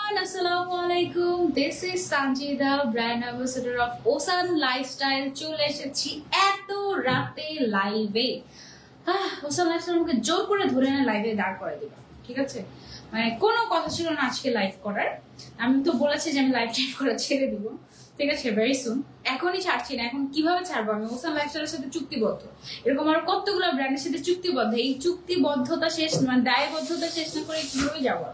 everyone, Assalamualaikum. This is Sanjida, brand ambassador of Osan Lifestyle. চলে এসেছি এত রাতে লাইভে। ওসান লাইফস্টাইল আমাকে জোর করে ধরে না লাইভে দাঁড় করে দিবা, ঠিক আছে? মানে কোনো কথা ছিল না আজকে লাইভ করার। আমি তো বলেছি যে আমি লাইভ টাইভ করা ছেড়ে দিব, ঠিক আছে, ভেরি সুন। এখনই ছাড়ছি না। এখন কিভাবে ছাড়বো? আমি ওসান লাইফস্টাইলের সাথে চুক্তিবদ্ধ, এরকম আরো কতগুলো ব্র্যান্ডের সাথে চুক্তিবদ্ধ। এই চুক্তিবদ্ধতা শেষ, মানে দায়বদ্ধতা শেষ না করে কিভাবে যাবো?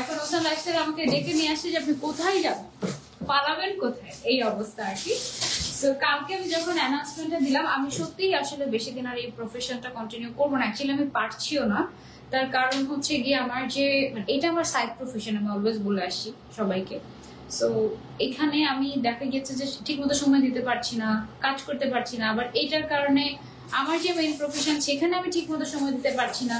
এখন ওসান লাইফস্টাইল আমাকে ডেকে নিয়ে আসছে যে আপনি কোথায় যাবেন, পালাবেন কোথায়, এই অবস্থা আর কি। সো কালকে আমি যখন অ্যানাউন্সমেন্টটা দিলাম, আমি সত্যিই আসলে বেশি দিন আর এই প্রফেশনটা কন্টিনিউ করবো না। অ্যাকচুয়ালি আমি পারছিও না। তার কারণ হচ্ছে গিয়ে আমার যে এটা আমার সাইড প্রফেশন, আমি অলওয়েজ বলে আসছি সবাইকে। সো এখানে আমি দেখা গেছে যে ঠিক মতো সময় দিতে পারছি না, কাজ করতে পারছি না। আবার এটার কারণে আমার যে মেইন প্রফেশন সেখানে আমি ঠিক মতো সময় দিতে পারছি না।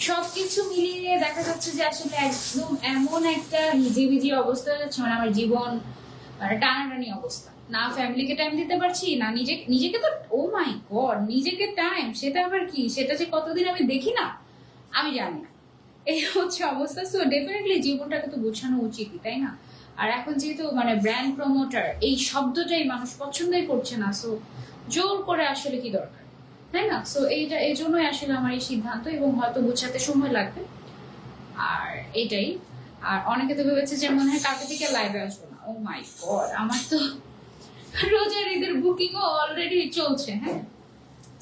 সবকিছু মিলিয়ে দেখা যাচ্ছে যে আসলে একদম এমন একটা হিজিবিজি অবস্থা হয়ে যাচ্ছে, মানে আমার জীবন মানে টানাটানি অবস্থা। না ফ্যামিলিকে টাইম দিতে পারছি, না নিজেকে তো ও মাই গড, নিজেকে টাইম, সেটা আবার কি, সেটা যে কতদিন আমি দেখি না আমি জানি না। এই হচ্ছে অবস্থা। সো ডেফিনেটলি জীবনটাকে তো গোছানো উচিতই, তাই না? আর এখন যেহেতু মানে ব্র্যান্ড প্রমোটার এই শব্দটাই মানুষ পছন্দই করছে না, সো জোর করে আসলে কি দরকার, তাই না? সো এইটা এই জন্যই আসলে আমার এই সিদ্ধান্ত, এবং হয়তো গোছাতে সময় লাগবে। আর এটাই। আর অনেকে তো ভেবেছে যে মনে হয় কালকে থেকে লাইভে আসবো না। ও মাই গড, আমার তো রোজার ঈদের বুকিংও অলরেডি চলছে। হ্যাঁ,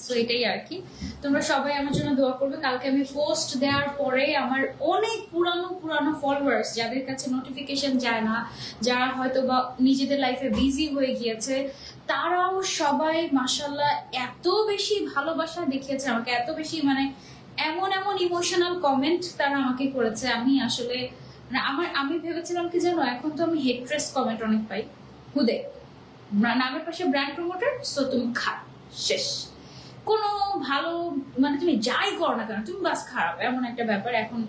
সো এটাই আর কি। তোমরা সবাই আমার জন্য দোয়া করবে। কালকে আমি পোস্ট দেওয়ার পরে আমার অনেক পুরানো ফলোয়ার্স, যাদের কাছে নোটিফিকেশন যায় না, যারা হয়তো বা নিজেদের লাইফে বিজি হয়ে গিয়েছে, তারাও সবাই মাশাআল্লাহ এত বেশি ভালোবাসা দেখিয়েছে আমাকে, এত বেশি মানে এমন ইমোশনাল কমেন্ট তারা আমাকে করেছে। আমি আসলে মানে আমি ভেবেছিলাম কি জানো, এখন তো আমি হেট্রেস কমেন্ট অনেক পাই, হুদে নামের পাশে ব্র্যান্ড প্রমোটার, সো তুমি খারাপ, শেষ। কোনো ভালো মানে তুমি যাই করো না কেন তুমি বাস খারাপ, এমন একটা ব্যাপার এখন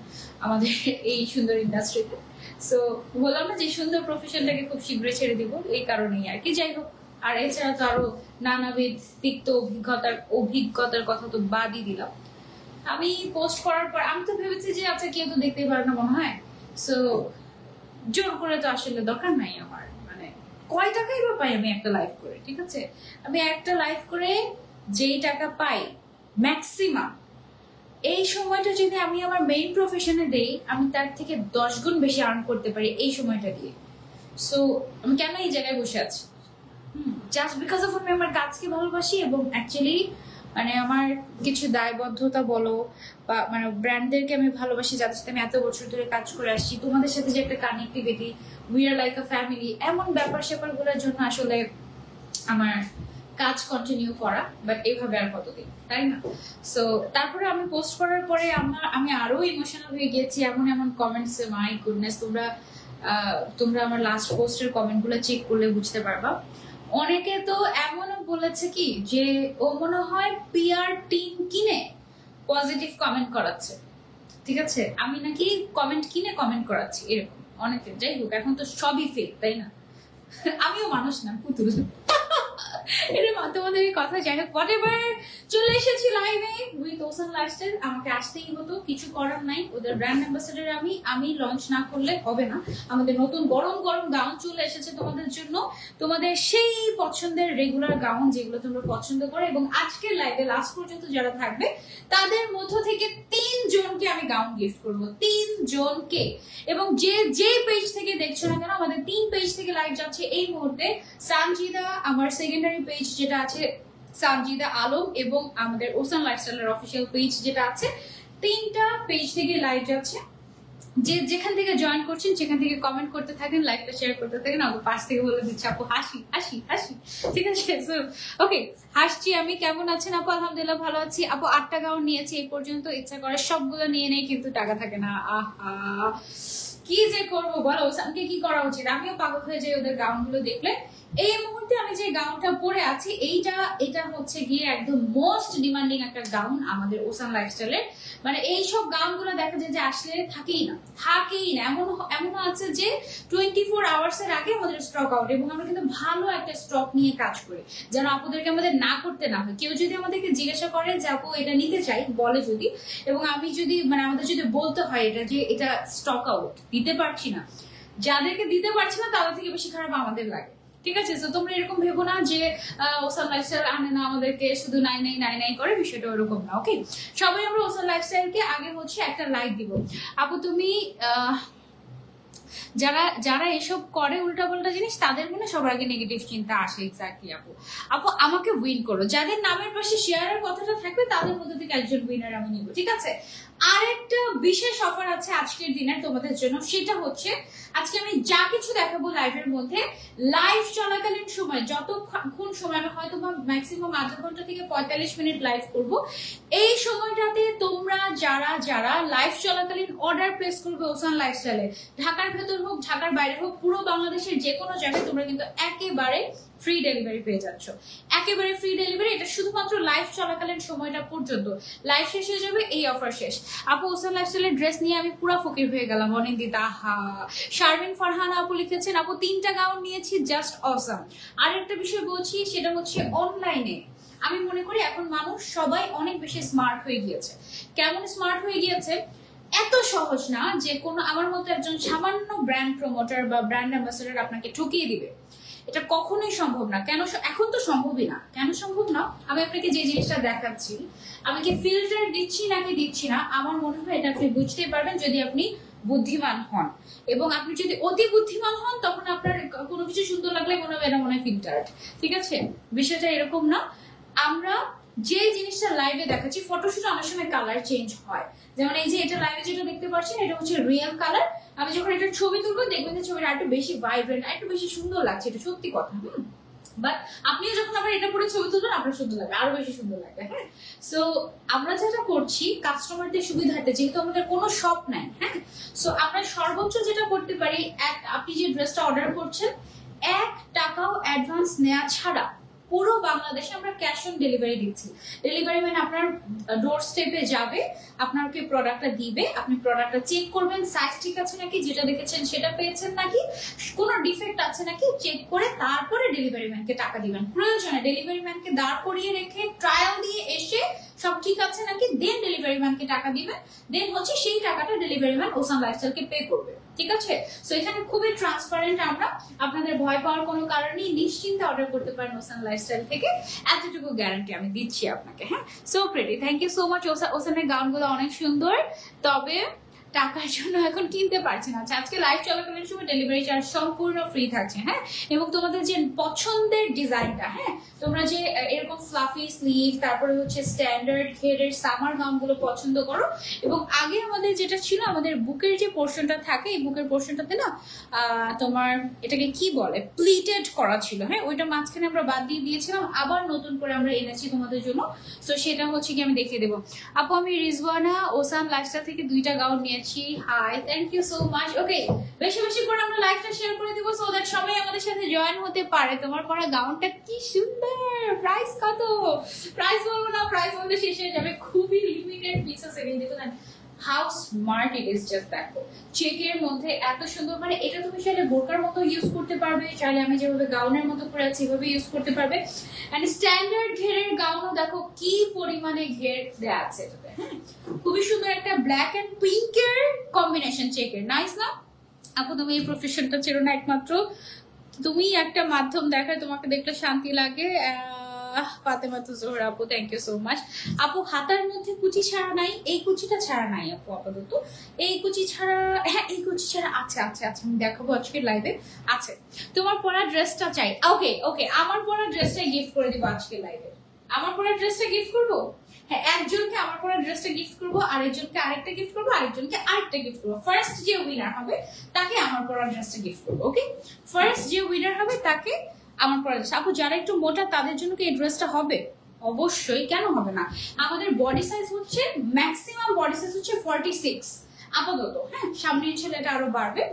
আমাদের এই সুন্দর ইন্ডাস্ট্রিতে। সো বললাম না যে সুন্দর প্রফেশনটাকে খুব শীঘ্রই ছেড়ে দিব, এই কারণেই আর কি। যাই হোক, আর এছাড়া তো আরো নানাবিধ তিক্ত অভিজ্ঞতার কথা তো বাদই দিলাম। আমি পোস্ট করার পর আমি তো ভেবেছি যে আচ্ছা কেউ তো দেখতেই পারে না মনে হয়, সো জোর করে তো আসলে দরকার নাই আমার। মানে কয় টাকাই বা পাই আমি একটা লাইভ করে, ঠিক আছে? আমি একটা লাইভ করে যেই টাকা পাই ম্যাক্সিমাম, এই সময়টা যদি আমি আমার মেইন প্রফেশনে দেই, আমি তার থেকে 10 গুণ বেশি আর্ন করতে পারি এই সময়টা দিয়ে। সো আমি কেন এই জায়গায় বসে আছি? জাস্ট বিকজ অফ আমি আমার কাজকে ভালোবাসি, এবং অ্যাকচুয়ালি মানে আমার কিছু দায়বদ্ধতা বলো বা মানে ব্র্যান্ডদেরকে আমি ভালোবাসি, যাদের সাথে আমি এত বছর ধরে কাজ করে আসছি, তোমাদের সাথে যে একটা connectivity, we are like a family, এমন ব্যাপার স্যাপারগুলোর জন্য আসলে আমার কাজ কন্টিনিউ করা। বাট এইভাবে আর কতদিন, তাই না? সো তারপরে আমি পোস্ট করার পরে আমি আরো ইমোশনাল হয়ে গিয়েছি। এমন কমেন্টস, মাই গুডনেস, তোমরা আমার লাস্ট পোস্টের কমেন্ট গুলো চেক করলে বুঝতে পারবা। অনেকে তো এমনও বলেছে কি যে ও মনে হয় পিআর টিম কিনে পজিটিভ কমেন্ট করাচ্ছে, ঠিক আছে? আমি নাকি কমেন্ট কিনে কমেন্ট করাচ্ছি, এরকম অনেকে। যাই হোক, এখন তো সবই ফেক, তাই না? আমিও মানুষ না, পুতুল। এটা তোমাদের এই কথা। যাই হোক, হোয়াটএভার, চলে এসেছি লাইভে উইথ ওসান লাইফস্টাইল। আমাকে আসতেই হতো, কিছু করার নাই। ওদের ব্র্যান্ড অ্যাম্বাসেডর আমি লঞ্চ না করলে হবে না। আমাদের নতুন গরম গাউন চলে এসেছে তোমাদের জন্য, তোমাদের সেই পছন্দের রেগুলার গাউন যেগুলো তোমরা পছন্দ করো। এবং আজকের লাইভে লাস্ট পর্যন্ত যারা থাকবে তাদের মধ্য থেকে 3 জনকে আমি গাউন গিফট করবো, 3 জনকে। এবং যে পেজ থেকে দেখছো না কেন, আমাদের 3 পেজ থেকে লাইভ যাচ্ছে এই মুহূর্তে। সানজিদা, আমার সেকেন্ডারি পেজ যেটা আছে সানজিদা আলম, এবং আমাদের ওসান লাইফস্টাইলের অফিসিয়াল পেজ যেটা আছে, 3টা পেজ থেকে লাইভ যাচ্ছে। যেখান থেকে জয়েন করছেন সেখান থেকে কমেন্ট করতে থাকেন, লাইভটা শেয়ার করতে থাকেন। আমাকে পাশ থেকে বলে দিচ্ছে আপু হাসি, ঠিক আছে? ওকে, হাসছি আমি। কেমন আছেন আপু? আলহামদুলিল্লাহ ভালো আছি আপু। 8টা গাউন নিয়েছি এই পর্যন্ত, ইচ্ছা করে সবগুলো নিয়ে নেই, কিন্তু টাকা থাকে না। আহা, কি যে করবো বলো, ওসানকে কি করা উচিত? আমিও পাগল হয়ে যাই ওদের গাউন গুলো দেখলে। এই মুহূর্তে আমি যে গাউনটা পরে আছি, এটা হচ্ছে গিয়ে একদম মোস্ট ডিমান্ডিং একটা গাউন আমাদের ওসান লাইফস্টাইলের। মানে এইসব গাউন গুলো দেখা যায় যে আসলে থাকেই না। এমনও আছে যে 24 আওয়ার্স এর আগে আমাদের স্টক আউট, এবং আমরা কিন্তু ভালো একটা স্টক নিয়ে কাজ করি, যেন আপুদেরকে আমাদের না করতে না হয়। কেউ যদি আমাদেরকে জিজ্ঞাসা করে যে আপু এটা নিতে চাই, বলে যদি, এবং আমি যদি মানে আমাদের যদি বলতে হয় এটা যে এটা স্টক আউট, দিতে পারছি না, যাদেরকে দিতে পারছি না তাদের থেকে বেশি খারাপ আমাদের লাগে, ঠিক আছে? তো তোমরা এরকম ভেবো না যে ওসান লাইফস্টাইল আনে না আমাদেরকে, শুধু নাই নাই নাই নাই করে, বিষয়টা ওরকম না। ওকে, সবাই আমরা ওসান লাইফস্টাইলকে আগে হচ্ছে একটা লাইক দিব। আপু তুমি যারা যারা এসব করে উল্টাপাল্টা জিনিস, তাদের মনে সবার আগে নেগেটিভ চিন্তা আসে। এক্স্যাক্টলি আপু। আপু আমাকে উইন করো, যাদের নামের পাশে শেয়ারের কথাটা থাকবে তাদের মধ্যে থেকে একজন উইনার আমি নিব, ঠিক আছে? আরেকটা বিশেষ অফার আছে আজকের দিনের তোমাদের জন্য, সেটা হচ্ছে আজকে আমি যা কিছু দেখাবো লাইভের মধ্যে, লাইভ চলাকালীন সময় যতক্ষণ সময়, আমি হয়তো ম্যাক্সিমাম আধা ঘন্টা থেকে 45 মিনিট লাইভ করব, এই সময়টাতে তোমরা যারা যারা লাইভ চলাকালীন অর্ডার প্লেস করবে ওসান লাইফস্টাইলে, ঢাকার ভেতর হোক ঢাকার বাইরে হোক, পুরো বাংলাদেশের যে কোনো জায়গায় তোমরা কিন্তু একেবারে ফ্রি ডেলিভারি পেয়ে যাচ্ছ। একেবারে ফ্রি ডেলিভারি, এটা শুধুমাত্র লাইভ চলাকালীন সময়টা পর্যন্ত। লাইভ শেষ হয়ে যাবে, এই অফার শেষ। আপু ওসান লাইফস্টাইলের ড্রেস নিয়ে আমি পুরো ফকির হয়ে গেলাম, অনিন্দিতা। হা, শারমিন ফারহানা আপু লিখেছেন, আপু 3টা গাউন নিয়েছি, জাস্ট অসাম। আরেকটা বিষয় বলছি, সেটা হচ্ছে অনলাইনে আমি মনে করি এখন মানুষ সবাই অনেক বেশি স্মার্ট হয়ে গিয়েছে। কেমন স্মার্ট হয়ে গিয়েছে? এত সহজ না যে কোনো আমার মতো একজন সামান্য ব্র্যান্ড প্রমোটার বা ব্র্যান্ড অ্যাম্বাসেডর আপনাকে ঠকিয়ে দিবে, এটা কখনোই সম্ভব না। কেন এখন তো সম্ভবই না। কেন সম্ভব না? আমি আপনাকে যে জিনিসটা দেখাচ্ছি, আমি কি ফিল্টার দিচ্ছি নাকি দিচ্ছি না, আমার মনে হয় এটা আপনি বুঝতেই পারবেন যদি আপনি বুদ্ধিমান হন। এবং আপনি যদি অতি বুদ্ধিমান হন, তখন আপনার কোনো কিছু সুন্দর লাগলে মনে হবে এটা মনে হয় ফিল্টার, ঠিক আছে? বিষয়টা এরকম না। আমরা যে জিনিসটা লাইভে দেখাচ্ছি, ফটোশুট অনেক সময় কালার চেঞ্জ হয়। যেমন এই যে এটা লাইভে যেটা দেখতে পাচ্ছেন, এটা হচ্ছে রিয়েল কালার। আমি যখন এটা ছবি তুলবো দেখবেন যে ছবিটা একটু বেশি ভাইব্রেন্ট, একটু বেশি সুন্দর লাগছে, এটা সত্যি কথা। বাট আপনিও যখন আবার এটা পরে ছবি তুলবেন, আপনার সুন্দর লাগবে, আরো বেশি সুন্দর লাগবে। হ্যাঁ, সো আমরা যেটা করছি কাস্টমারদের সুবিধার্থে, যেহেতু আমাদের কোনো শপ নাই, হ্যাঁ, সো আমরা সর্বোচ্চ যেটা করতে পারি, আপনি যে ড্রেসটা অর্ডার করছেন, 1 টাকাও অ্যাডভান্স নেওয়া ছাড়া পুরো বাংলাদেশে আমরা ক্যাশ অন ডেলিভারি দিচ্ছি। ডেলিভারি ম্যান আপনার ডোর স্টেপে যাবে, আপনাকে প্রোডাক্টটা দিবে, আপনি প্রোডাক্টটা চেক করবেন, সাইজ ঠিক আছে নাকি, যেটা দেখেছেন সেটা পেয়েছেন নাকি, কোনো ডিফেক্ট আছে নাকি চেক করে তারপরে ডেলিভারি ম্যানকে টাকা দিবেন। প্রয়োজনে ডেলিভারি ম্যানকে দাঁড় করিয়ে রেখে ট্রায়াল দিয়ে এসে সব ঠিক আছে নাকি, দেন ডেলিভারি ম্যানকে টাকা দিবেন, দেন হচ্ছে সেই টাকাটা ডেলিভারি ম্যান ওসান লাইফস্টাইলকে পে করবে, ঠিক আছে? সো এখানে খুবই ট্রান্সপারেন্ট আমরা, আপনাদের ভয় পাওয়ার কোনো কারণ নেই, নিশ্চিন্তে অর্ডার করতে পারেন ওসান লাইফস্টাইল থেকে, এতটুকু গ্যারান্টি আমি দিচ্ছি আপনাকে। হ্যাঁ, so pretty, thank you so much. ওসানের গাউনগুলো অনেক সুন্দর, তবে টাকার জন্য এখন কিনতে পারছি না। আজকে লাইভ চলাকালীন সময় ডেলিভারি চার্জ সম্পূর্ণ ফ্রি থাকছে। হ্যাঁ, এবং তোমাদের যে পছন্দের ডিজাইনটা, হ্যাঁ, তোমরা যে এরকম ফ্লাফি স্লিভ, তারপরে হচ্ছে স্ট্যান্ডার্ড ঘেরের সামার গাউনগুলো পছন্দ করো, এবং আগে আমাদের যেটা ছিল, আমাদের বুকের যে পোর্শনটা থাকে, এই বুকের পোর্শনটাতে না তোমার এটাকে কি বলে, প্লিটেড করা ছিল। হ্যাঁ, ওইটা মাঝখানে আমরা বাদ দিয়ে দিয়েছিলাম, আবার নতুন করে আমরা এনেছি তোমাদের জন্য। সো সেটা হচ্ছে কি আমি দেখিয়ে দেবো। আপু আমি রিজওয়ানা ওসান লাইফস্টাইল থেকে 2টা গাউন নিয়েছি। Hi, thank you so much. Okay, বেশি বেশি করে আমরা লাইভটা শেয়ার করে দিব, সো দ্যাট সবাই আমাদের সাথে জয়েন হতে পারে। তোমার পরা গাউনটা কি সুন্দর, প্রাইস কত? প্রাইস বলবো না, প্রাইস বলতে শেষ হয়ে যাবে, খুবই লিমিটেড পিসেস। এখানে দেখুন how smart it is, just দেখো, চেকের মধ্যে এত সুন্দর। মানে এটা তুমি চাইলে বোরকার মতো ইউজ করতে পারবে, চাইলে আমি যেভাবে গাউনের মতো করে আছি এভাবে ইউজ করতে পারবে। এন্ড স্ট্যান্ডার্ড ঘেরের গাউনও দেখো কি পরিমাণে ঘের দেয়া আছে এটাতে। হ্যাঁ, খুবই সুন্দর একটা ব্ল্যাক এন্ড পিঙ্কের কম্বিনেশন চেকের, নাইস না? আপু তুমি এই প্রফেশনটা ছিল না একমাত্র, তুমি একটা মাধ্যম দেখায়, তোমাকে দেখলে শান্তি লাগে। ফাতেমা তো জোহরা আপু, থ্যাংক ইউ সো মাচ। আপু হাতার মধ্যে কুচি ছাড়া নাই, এই কুচিটা ছাড়া নাই আপু আপাতত, এই কুচি ছাড়া, হ্যাঁ এই কুচি ছাড়া আছে আছে আছে, আমি দেখাবো আজকের লাইভে আছে। তোমার পরা ড্রেসটা চাই, ওকে ওকে, আমার পরা ড্রেসটাই গিফট করে দিব আজকের লাইভে। আমার পরা ড্রেসটা গিফট করবো, হ্যাঁ, একজনকে আমার পরা ড্রেসটা গিফট করবো, আরেকজনকে আরেকটা গিফট করবো, আরেকজনকে আরেকটা গিফট করবো। ফার্স্ট যে উইনার হবে তাকে আমার পরা ড্রেসটা গিফট করবো। ওকে, ফার্স্ট যে উইনার হবে তাকে আমার পরা ড্রেস। আপু যারা একটু মোটা তাদের জন্য কি এই ড্রেসটা হবে? অবশ্যই, কেন হবে না? আমাদের বডি সাইজ হচ্ছে, ম্যাক্সিমাম বডি সাইজ হচ্ছে 46 আপাতত। হ্যাঁ, সামনের ছেলেটা আরো বাড়বে।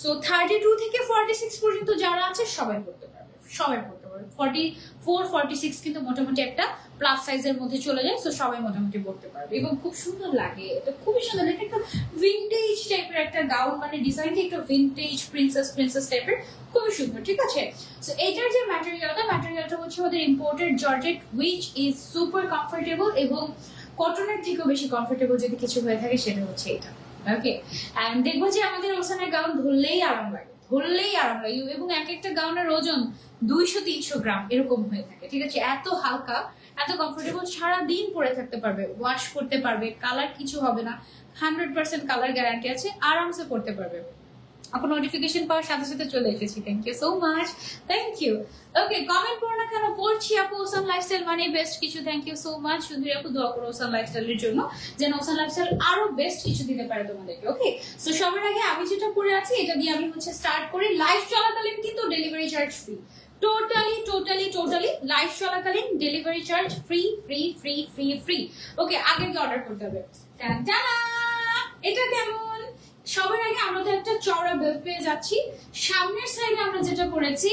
সো 32 থেকে 46 পর্যন্ত যারা আছে সবাই পড়তে পারবে, সবাই পড়তে পারবে। 44 46 কিন্তু মোটামুটি একটা প্লাস সাইজের মধ্যে চলে যায়, সো সবাই মোটামুটি পড়তে পারবে এবং খুব সুন্দর লাগে। এটা খুবই সুন্দর, এটা একটা ভিন্টেজ টাইপের একটা গাউন, মানে ডিজাইনটা একটা ভিন্টেজ প্রিন্সেস টাইপের, খুবই সুন্দর, ঠিক আছে? সো এটার যে ম্যাটেরিয়ালটা হচ্ছে আমাদের imported georgette, which is super comfortable এবং কটনের থেকেও বেশি কমফোর্টেবল যদি কিছু হয়ে থাকে সেটা হচ্ছে এটা। ওকে, এন্ড দেখবো যে আমাদের ওসানের গাউন ধরলেই আরাম লাগে, এবং এক একটা গাউনের ওজন 200-300 গ্রাম এরকম হয়ে থাকে, ঠিক আছে? এত হালকা, এত কমফোর্টেবল, সারাদিন পরে থাকতে পারবে, ওয়াশ করতে পারবে, কালার কিছু হবে না, 100% কালার গ্যারান্টি আছে, আরামসে পরতে পারবে। আপু নোটিফিকেশন পাওয়ার সাথে সাথে চলে এসেছি, thank you so much, thank you. Okay, comment করো না কেন, পড়ছি আপু। ওসান লাইফস্টাইল মানে বেস্ট কিছু, থ্যাংক ইউ সো মাচ। শুধু আপু দোয়া করো ওসান লাইফস্টাইলের জন্য, যেন ওসান লাইফস্টাইল আরো বেস্ট কিছু দিতে পারে তোমাদেরকে। ওকে, সো সবার আগে আমি যেটা পরে আছি এটা দিয়ে আমি হচ্ছে স্টার্ট করি। লাইভ চলাকালীন কিন্তু delivery charge free, totally live চলাকালীন delivery charge free free free free free. Okay, আগে কি অর্ডার করতে হবে? এটা কেমন? সবার আগে আমরা তো একটা চওড়া বেল্ট পেয়ে যাচ্ছি। সামনের সাইডে আমরা যেটা করেছি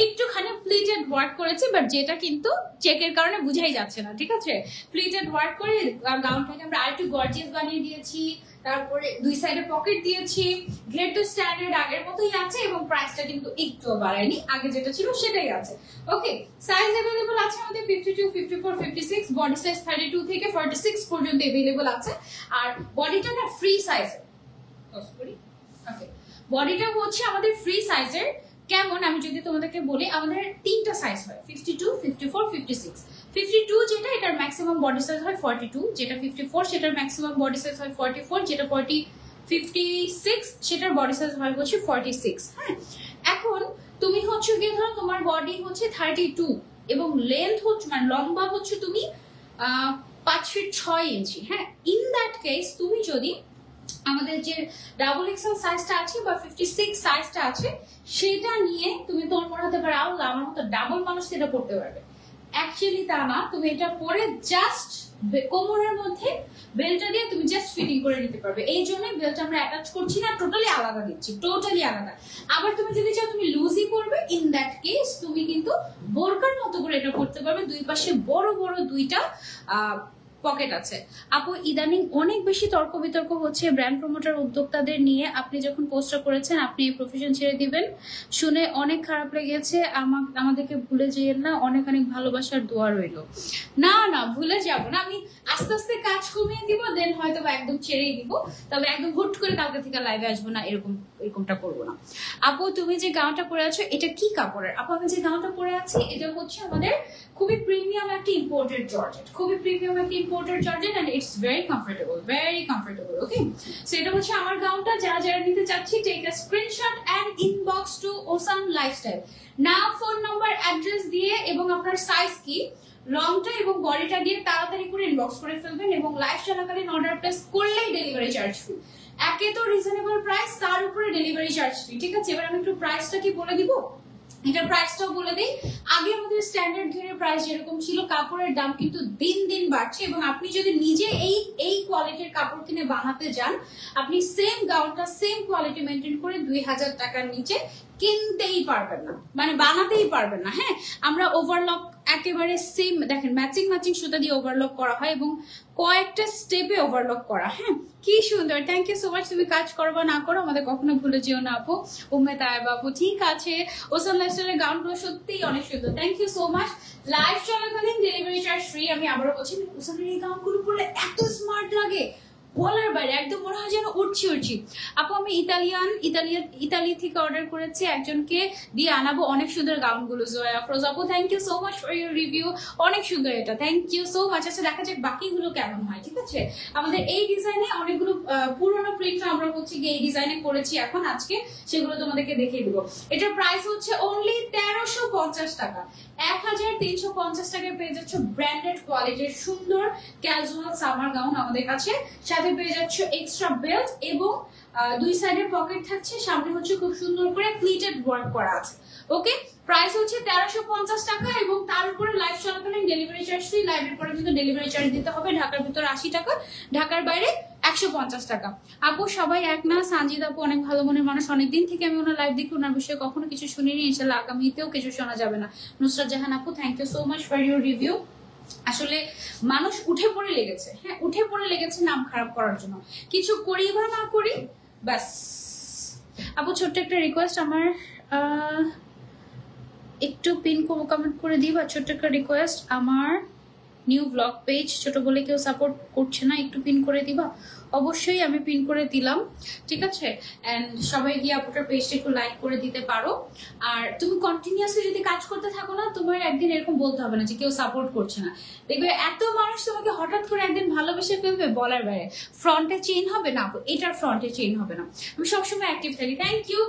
একটুখানি প্লিটেড ওয়ার্ক করেছি, বাট যেটা কিন্তু চেকের কারণে বুঝাই যাচ্ছে না, ঠিক আছে? প্লিটেড ওয়ার্ক করে গাউনটাকে আমরা আরেকটু গর্জিয়াস বানিয়ে দিয়েছি, তারপরে দুই সাইডে পকেট দিয়েছি। গ্রেড টু স্ট্যান্ডার্ড আগের মতোই আছে এবং প্রাইসটা কিন্তু একটু বাড়ায়নি, আগে যেটা ছিল সেটাই আছে। ওকে, সাইজ अवेलेबल আছে আমাদের 52, 54, 56, বডি সাইজ 32 থেকে 46 পর্যন্ত अवेलेबल আছে। আর বডিটা না ফ্রি সাইজের, ওকে, বডিটা হচ্ছে আমাদের ফ্রি সাইজের। কেমন আমি যদি তোমাদেরকে বলি, আমাদের তিনটা সাইজ হয়, 52, 54, 56। 52 যেটা, এটার ম্যাক্সিমাম বডি সাইজ হয় 42, যেটা 54 সেটার ম্যাক্সিমাম বডি সাইজ হয় 44, যেটা 56 সেটার বডি সাইজ হয় হচ্ছে 46। হ্যাঁ, এখন তুমি হচ্ছে গিয়ে ধরো তোমার বডি হচ্ছে 32 এবং লেন্থ হচ্ছে মানে লম্বা হচ্ছে তুমি 5 ফিট 6 ইঞ্চি। হ্যাঁ, ইন দ্যাট কেস তুমি যদি আমাদের যে ডাবল এক্সেল সাইজটা আছে বা 56 সাইজটা আছে সেটা নিয়ে তুমি তোমার মনে হতে পারে আল্লাহ আমার মতো ডাবল মানুষ সেটা পড়তে পারবে। অ্যাকচুয়ালি তা না, তুমি এটা পরে জাস্ট কোমরের মধ্যে বেল্টটা দিয়ে তুমি জাস্ট ফিটিং করে নিতে পারবে। এই জন্যই বেল্ট আমরা অ্যাটাচ করছি না, টোটালি আলাদা দিচ্ছি, টোটালি আলাদা। আবার তুমি যদি চাও তুমি লুজই করবে, ইন দ্যাট কেস তুমি কিন্তু বোরকার মতো করে এটা করতে পারবে। দুই পাশে বড় বড় দুইটা পকেট আছে। আপু ইদানিং অনেক বেশি তর্ক বিতর্ক হচ্ছে ব্র্যান্ড প্রমোটার উদ্যোক্তাদের নিয়ে, আপনি যখন পোস্টটা করেছেন আপনি এই প্রফেশন ছেড়ে দিবেন, শুনে অনেক খারাপ লেগেছে। আমাদেরকে ভুলে যেয়েন না, অনেক অনেক ভালোবাসার দোয়া রইল। না না, ভুলে যাব না, আমি আস্তে আস্তে কাজ কমিয়ে দিব, দেন হয়তো বা একদম ছেড়েই দিব, তবে একদম হুট করে কালকে থেকে লাইভে আসবো না, এরকমটা করবো না। আপু তুমি যে গাউনটা পরে আছো এটা কি কাপড়ের? আপু আমি যে গাউনটা পরে আছি এটা হচ্ছে আমাদের খুবই প্রিমিয়াম একটা ইম্পোর্টেড জর্জেট, খুবই প্রিমিয়াম একটা imported georgette, and it's very comfortable. Okay, so এটা হচ্ছে আমার গাউনটা। যারা যারা নিতে চাচ্ছি, take a screenshot and inbox to Osam Lifestyle, নাম, ফোন নাম্বার, অ্যাড্রেস দিয়ে এবং আপনার সাইজ কি, লংটা এবং বডিটা দিয়ে তাড়াতাড়ি করে ইনবক্স করে ফেলবেন, এবং লাইভ চলাকালীন অর্ডার প্লেস করলেই ডেলিভারি চার্জ ফ্রি। একে তো রিজনেবল প্রাইস, তার উপরে ডেলিভারি চার্জ ফ্রি, ঠিক আছে? এবার আমি একটু প্রাইসটা কি বলে দিব, এটার প্রাইসটাও বলে দিই। আগে আমাদের স্ট্যান্ডার্ড ঘেরের প্রাইস যেরকম ছিল, কাপড়ের দাম কিন্তু দিন দিন বাড়ছে, এবং আপনি যদি নিজে এই কোয়ালিটির কাপড় কিনে বানাতে যান, আপনি সেম গাউনটা সেম কোয়ালিটি মেনটেন করে 2000 টাকার নিচে কিনতেই পারবেন না, মানে বানাতেই পারবেন না। হ্যাঁ, আমরা ওভারলক একেবারে সেম, দেখেন ম্যাচিং সুতা দিয়ে ওভারলক করা হয় এবং কয়েকটা স্টেপে ওভারলক করা। হ্যাঁ, কি সুন্দর, থ্যাংক ইউ সো মাচ। তুমি কাজ করো বা না করো আমাদের কখনো ভুলে যেও না আপু। উম্মে তায়েবা আপু, ঠিক আছে। ওসান লাইফস্টাইলের গাউনগুলো সত্যিই অনেক সুন্দর, thank you so much. Live চলাকালীন ডেলিভারি চার্জ ফ্রি। আমি আবারও বলছি, ওসানের এই গাউনগুলো পরলে এত স্মার্ট লাগে, বলার বাইরে, একদম মনে হয় যেন উঠছি। আপু আমি ইতালি থেকে অর্ডার করেছি, একজনকে দিয়ে আনাবো। অনেক সুন্দর গাউনগুলো জয়া আফরোজ আপু, thank you so much for your review, অনেক সুন্দর এটা, থ্যাংক ইউ সো মাচ। আচ্ছা দেখা যাক বাকিগুলো কেমন হয়, ঠিক আছে? আমাদের এই ডিজাইনে অনেকগুলো পুরোনো প্রিন্ট আমরা হচ্ছে গিয়ে এই ডিজাইনে করেছি এখন, আজকে সেগুলো তোমাদেরকে দেখিয়ে দিব। এটার প্রাইস হচ্ছে অনলি 1350 টাকা, 1350 টাকায় পেয়ে যাচ্ছ ব্র্যান্ডেড কোয়ালিটির সুন্দর ক্যাজুয়াল সামার গাউন আমাদের কাছে। সাথে পেয়ে যাচ্ছ এক্সট্রা বেল্ট এবং দুই সাইডে পকেট থাকছে, সামনে হচ্ছে খুব সুন্দর করে প্লিটেড ওয়ার্ক করা আছে। ওকে, প্রাইস হচ্ছে 1350 টাকা এবং তার উপরে লাইভ চলাকালীন ডেলিভারি চার্জ ফ্রি। লাইভের পরে কিন্তু ডেলিভারি চার্জ দিতে হবে। ঢাকার ভিতরে 80 টাকা, ঢাকার বাইরে 150 টাকা। আপু সবাই এক না, সানজিদ আপু অনেক ভালো মনের মানুষ, অনেকদিন থেকে আমি ওনার লাইভ দেখি, ওনার বিষয়ে কখনো কিছু শুনিনি, ইনশাল্লাহ আগামীতেও কিছু শোনা যাবে না। নুসরাত জাহান আপু, thank you so much for your review. আসলে মানুষ উঠে পড়ে লেগেছে, হ্যাঁ উঠে পড়ে লেগেছে নাম খারাপ করার জন্য, কিছু করি বা না করি ব্যাস। আপু ছোট্ট একটা রিকোয়েস্ট, আমার একটু পিন কমেন্ট করে দিই, বা ছোট্ট একটা রিকোয়েস্ট, আমার নিউ ব্লগ পেজ, ছোট বলে কেউ সাপোর্ট করছে না, একটু পিন করে দিবা? অবশ্যই আমি পিন করে দিলাম, ঠিক আছে। এন্ড সবাই গিয়ে আপুটার পেজটা একটু লাইক করে দিতে পারো। আর তুমি কন্টিনিউয়াসলি যদি কাজ করতে থাকো না, তোমার একদিন এরকম বলতে হবে না যে কেউ সাপোর্ট করছে না। দেখবে এত মানুষ তোমাকে হঠাৎ করে একদিন ভালোবেসে ফেলবে বলার বাইরে। ফ্রন্টে চেইন হবে না, এটার ফ্রন্টে চেইন হবে না। আমি সবসময় অ্যাক্টিভ থাকি। থ্যাংক ইউ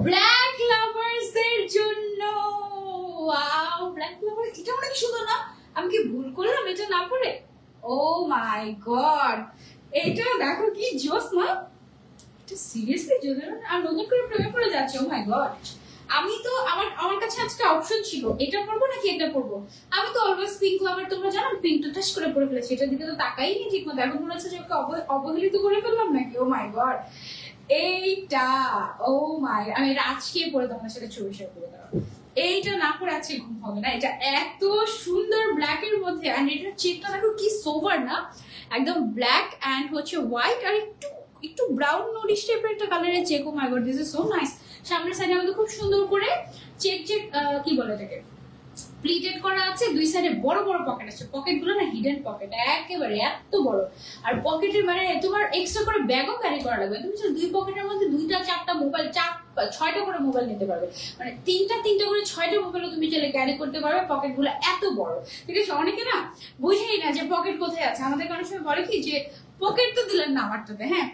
ব্ল্যাক লাভার্সদের জন্য। ওয়াও, ব্ল্যাক লাভার, এটা অনেক সুন্দর না? আমি কি ভুল করলাম এটা না পড়ে? ও মাই গড, এটা দেখো কি জোস না? এটা সিরিয়াসলি জোস। আর নতুন করে প্রেমে পড়ে যাচ্ছে। ও মাই গড, আমি তো আমার কাছে আজকে অপশন ছিল এটা পড়বো নাকি এটা পড়বো। আমি তো অলওয়েজ পিঙ্ক লাভার, তোমরা জানো, পিঙ্কটা টাচ করে পড়ে ফেলেছি। এটার দিকে তো তাকাই নি ঠিক মতো। এখন মনে হচ্ছে যে ওকে অবহেলিত করে ফেললাম নাকি। ও মাই গড, এইটা, ও মাই, আমি আজকে পড়ে তোমার সাথে ছবি শেয়ার করে দাও। এইটা না পরে আজকে ঘুম হবে না। এটা এত সুন্দর ব্ল্যাক এর মধ্যে, এন্ড এটার চেকটা দেখো কি সোভার না, একদম ব্ল্যাক এন্ড হচ্ছে হোয়াইট আর একটু একটু ব্রাউন নোডিশ টাইপের একটা কালারের check. Oh my god, this is so nice. সামনের সাইডে আমাদের খুব সুন্দর করে চেক কি বলে এটাকে, প্লিটেড করা আছে। দুই সাইডে বড় বড় পকেট আছে। পকেট গুলো না হিডেন পকেট, একেবারে এত বড়। আর পকেটের মানে তোমার এক্সট্রা করে ব্যাগও ক্যারি করা লাগবে। তুমি দুই পকেটের মধ্যে 2টা 4টা মোবাইল, 6টা করে মোবাইল নিতে পারবে। মানে 3টা করে 6টা মোবাইলও তুমি চাইলে ক্যারি করতে পারবে। পকেট গুলো এত বড়, ঠিক আছে। অনেকে না বুঝেই না যে পকেট কোথায় আছে। আমাদের অনেক সময় বলে কি যে পকেট তো দিলেন না আমারটাতে, হ্যাঁ,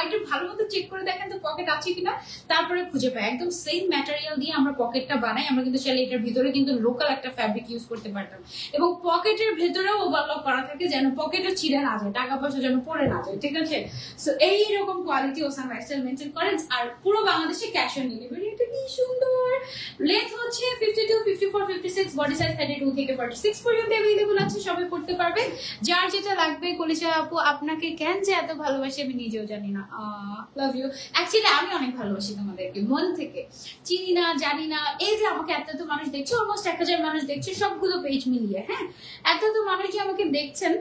একটু ভালো মতো চেক করে দেখেন তো পকেট আছে কিনা, তারপরে খুঁজে পাই। একদম সেম ম্যাটেরিয়াল দিয়ে আমরা পকেটটা বানাই। আমরা কিন্তু চাইলে এটার ভিতরে কিন্তু লোকাল একটা ফ্যাব্রিক ইউজ করতে পারতাম। এবং পকেটের ভেতরেও ওভারলক করা থাকে যেন পকেটে ছিঁড়ে না যায়, টাকা পয়সা যেন পড়ে না যায়, ঠিক আছে। সো এইরকম কোয়ালিটি ওসান লাইফস্টাইল মেনটেন করেন। আর পুরো বাংলাদেশে ক্যাশ অন ডেলিভারি। এটা কি সুন্দর। লেন্থ হচ্ছে 52, 54, 56, বডি সাইজ 32 থেকে 46 পর্যন্ত अवेलेबल আছে। সবাই পড়তে পারবে। যার যেটা লাগবে। কলিজা আপু আপনাকে কেন যে এত ভালোবাসি আমি নিজেও জানি না। Love you. অ্যাকচুয়ালি আমি অনেক ভালোবাসি তোমাদেরকে মন থেকে। চিনি না, জানি না, এই যে আমাকে এত মানুষ দেখছে, অলমোস্ট 1000 মানুষ দেখছে সবগুলো পেজ মিলিয়ে, হ্যাঁ, এত মানুষ যে আমাকে দেখছেন।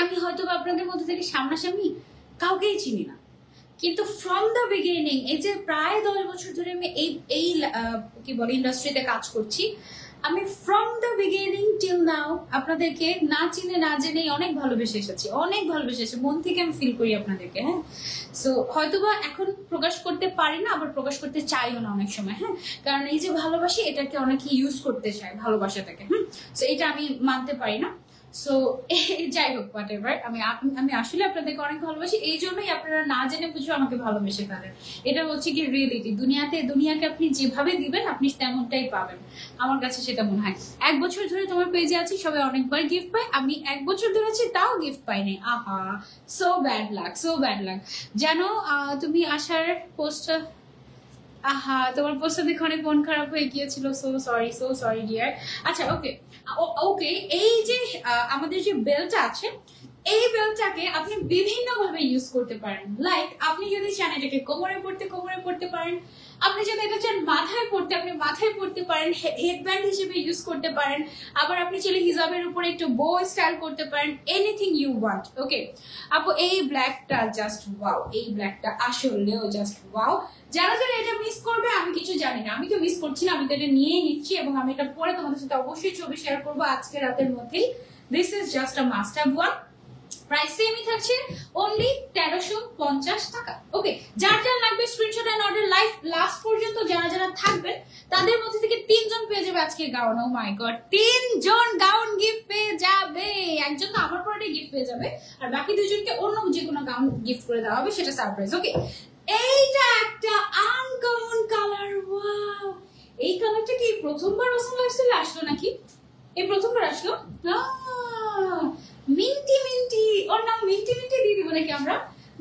আমি হয়তো আপনাদের মধ্যে থেকে সামনাসামনি কাউকেই চিনি না, কিন্তু ফ্রম দ্য বিগিনিং, এই যে প্রায় 10 বছর ধরে আমি এই কি বলে ইন্ডাস্ট্রিতে কাজ করছি, আমি from the beginning till now আপনাদেরকে না চিনে না জেনে অনেক ভালোবেসে এসেছি, অনেক ভালোবেসে এসেছি। মন থেকে আমি ফিল করি আপনাদেরকে, হ্যাঁ। সো হয়তোবা এখন প্রকাশ করতে পারি না, আবার প্রকাশ করতে চাইও না অনেক সময়, হ্যাঁ, কারণ এই যে ভালোবাসি এটাকে অনেকে ইউজ করতে চায় ভালোবাসাটাকে, হ্যাঁ। সো এটা আমি মানতে পারি না। সো যাই হোক, হোয়াট এভার, আমি আসলে আপনাদেরকে অনেক ভালোবাসি। এই জন্যই আপনারা না জেনে বুঝে আমাকে ভালোবেসে ফেলেন। এটা হচ্ছে কি রিয়েলিটি। দুনিয়াকে আপনি যেভাবে দিবেন আপনি তেমনটাই পাবেন। আমার কাছে সেটা মনে হয়। 1 বছর ধরে তোমার পেজে আছি, সবাই অনেকবার গিফট পায়। আমি 1 বছর ধরে আছি, তাও গিফট পাইনি। আহা, so bad luck, so bad luck. জানো তুমি আসার পোস্টটা, আহা, তোমার পোস্টটা দেখে অনেক মন খারাপ হয়ে গিয়েছিল। So sorry dear. আচ্ছা, ওকে ওকে। এই যে আমাদের যে বেলটা আছে, এই বেলটাকে আপনি বিভিন্ন ভাবে ইউজ করতে পারেন। লাইক আপনি যদি চান এটাকে কোমরে পড়তে পারেন। আপনি যদি এটা চান মাথায় পড়তে, আপনি মাথায় পড়তে পারেন। হেডব্যান্ড হিসেবে ইউজ করতে পারেন। আবার আপনি চাইলে হিজাবের উপরে একটু বো স্টাইল করতে পারেন। Anything you want. ওকে আপু, এই ব্ল্যাকটা জাস্ট ওয়াও। এই ব্ল্যাকটা আসলেও জাস্ট ওয়াও। যারা এটা মিস করবে আমি কিছু জানি না। আমি তো মিস করছি না, আমি তো এটা নিয়েই নিচ্ছি এবং আমি এটা পরে তোমাদের সাথে অবশ্যই ছবি শেয়ার করবো আজকে রাতের মধ্যেই। This is just a must have one. Price সেমই থাকছে, অনলি 1350 টাকা। ওকে, যার যার লাগবে screenshot and order. Live last পর্যন্ত যারা থাকবেন তাদের মধ্যে থেকে 3 জন পেয়ে যাবে আজকে gown. O my god, 3 John gown gift পেয়ে যাবে। একজন তো আমার পরে গিফট পেয়ে যাবে, আর বাকি 2 জনকে অন্য যে কোনো গাউন গিফট করে দেওয়া হবে, সেটা সারপ্রাইজ। ওকে, এইটা একটা আনকমন কালার। ওয়াও, এই কালারটা কি প্রথমবার ওসান লাইফস্টাইলে আসলো নাকি? এই প্রথমবার আসলো। মিন্টি, ওর নাম মিন্টি দিয়ে দিব নাকি আমরা?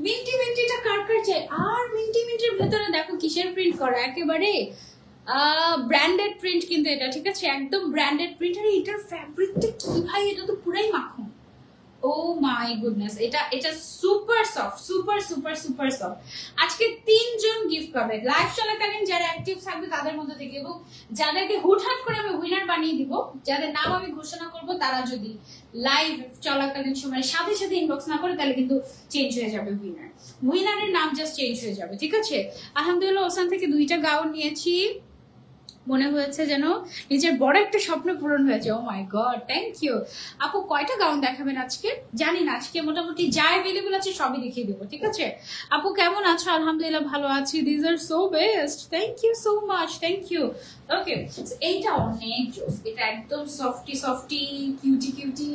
মিন্টিটা কার চাই? আর মিন্টির ভেতরে দেখো কিসের প্রিন্ট করা, একেবারে ব্র্যান্ডেড প্রিন্ট কিন্তু এটা, ঠিক আছে, একদম ব্র্যান্ডেড প্রিন্ট। আর এটার ফ্যাব্রিকটা কি ভাই, এটা তো পুরাই মাখন। ও মাই গুডনেস, এটা সুপার সফট, সুপার সফট। আজকে 3 জন গিফট পাবে লাইভ চলাকালীন। যারা অ্যাক্টিভ থাকবে তাদের মধ্যে থেকে, এবং যাদেরকে হুটহাট করে আমি উইনার বানিয়ে দিব, যাদের নাম আমি ঘোষণা করব, তারা যদি লাইভ চলাকালীন সময় সাথে ইনবক্স না করে, তাহলে কিন্তু চেঞ্জ হয়ে যাবে উইনারের নাম জাস্ট চেঞ্জ হয়ে যাবে, ঠিক আছে। আলহামদুলিল্লাহ, ওসান থেকে 2টা গাউন নিয়েছি। মনে হয়েছে যেন নিজের বড় একটা স্বপ্ন পূরণ হয়েছে। ও মাই গড, থ্যাংক ইউ আপু। কয়টা গাউন দেখাবেন আজকে জানি না, আজকে মোটামুটি যা অ্যাভেলেবল আছে সবই দেখিয়ে দেবো, ঠিক আছে? আপু কেমন আছো? আলহামদুলিল্লাহ ভালো আছি। This are so best, thank you so much, thank you. Okay, এইটা অনেক জোস, এটা একদম সফটি সফটি কিউটি কিউটি।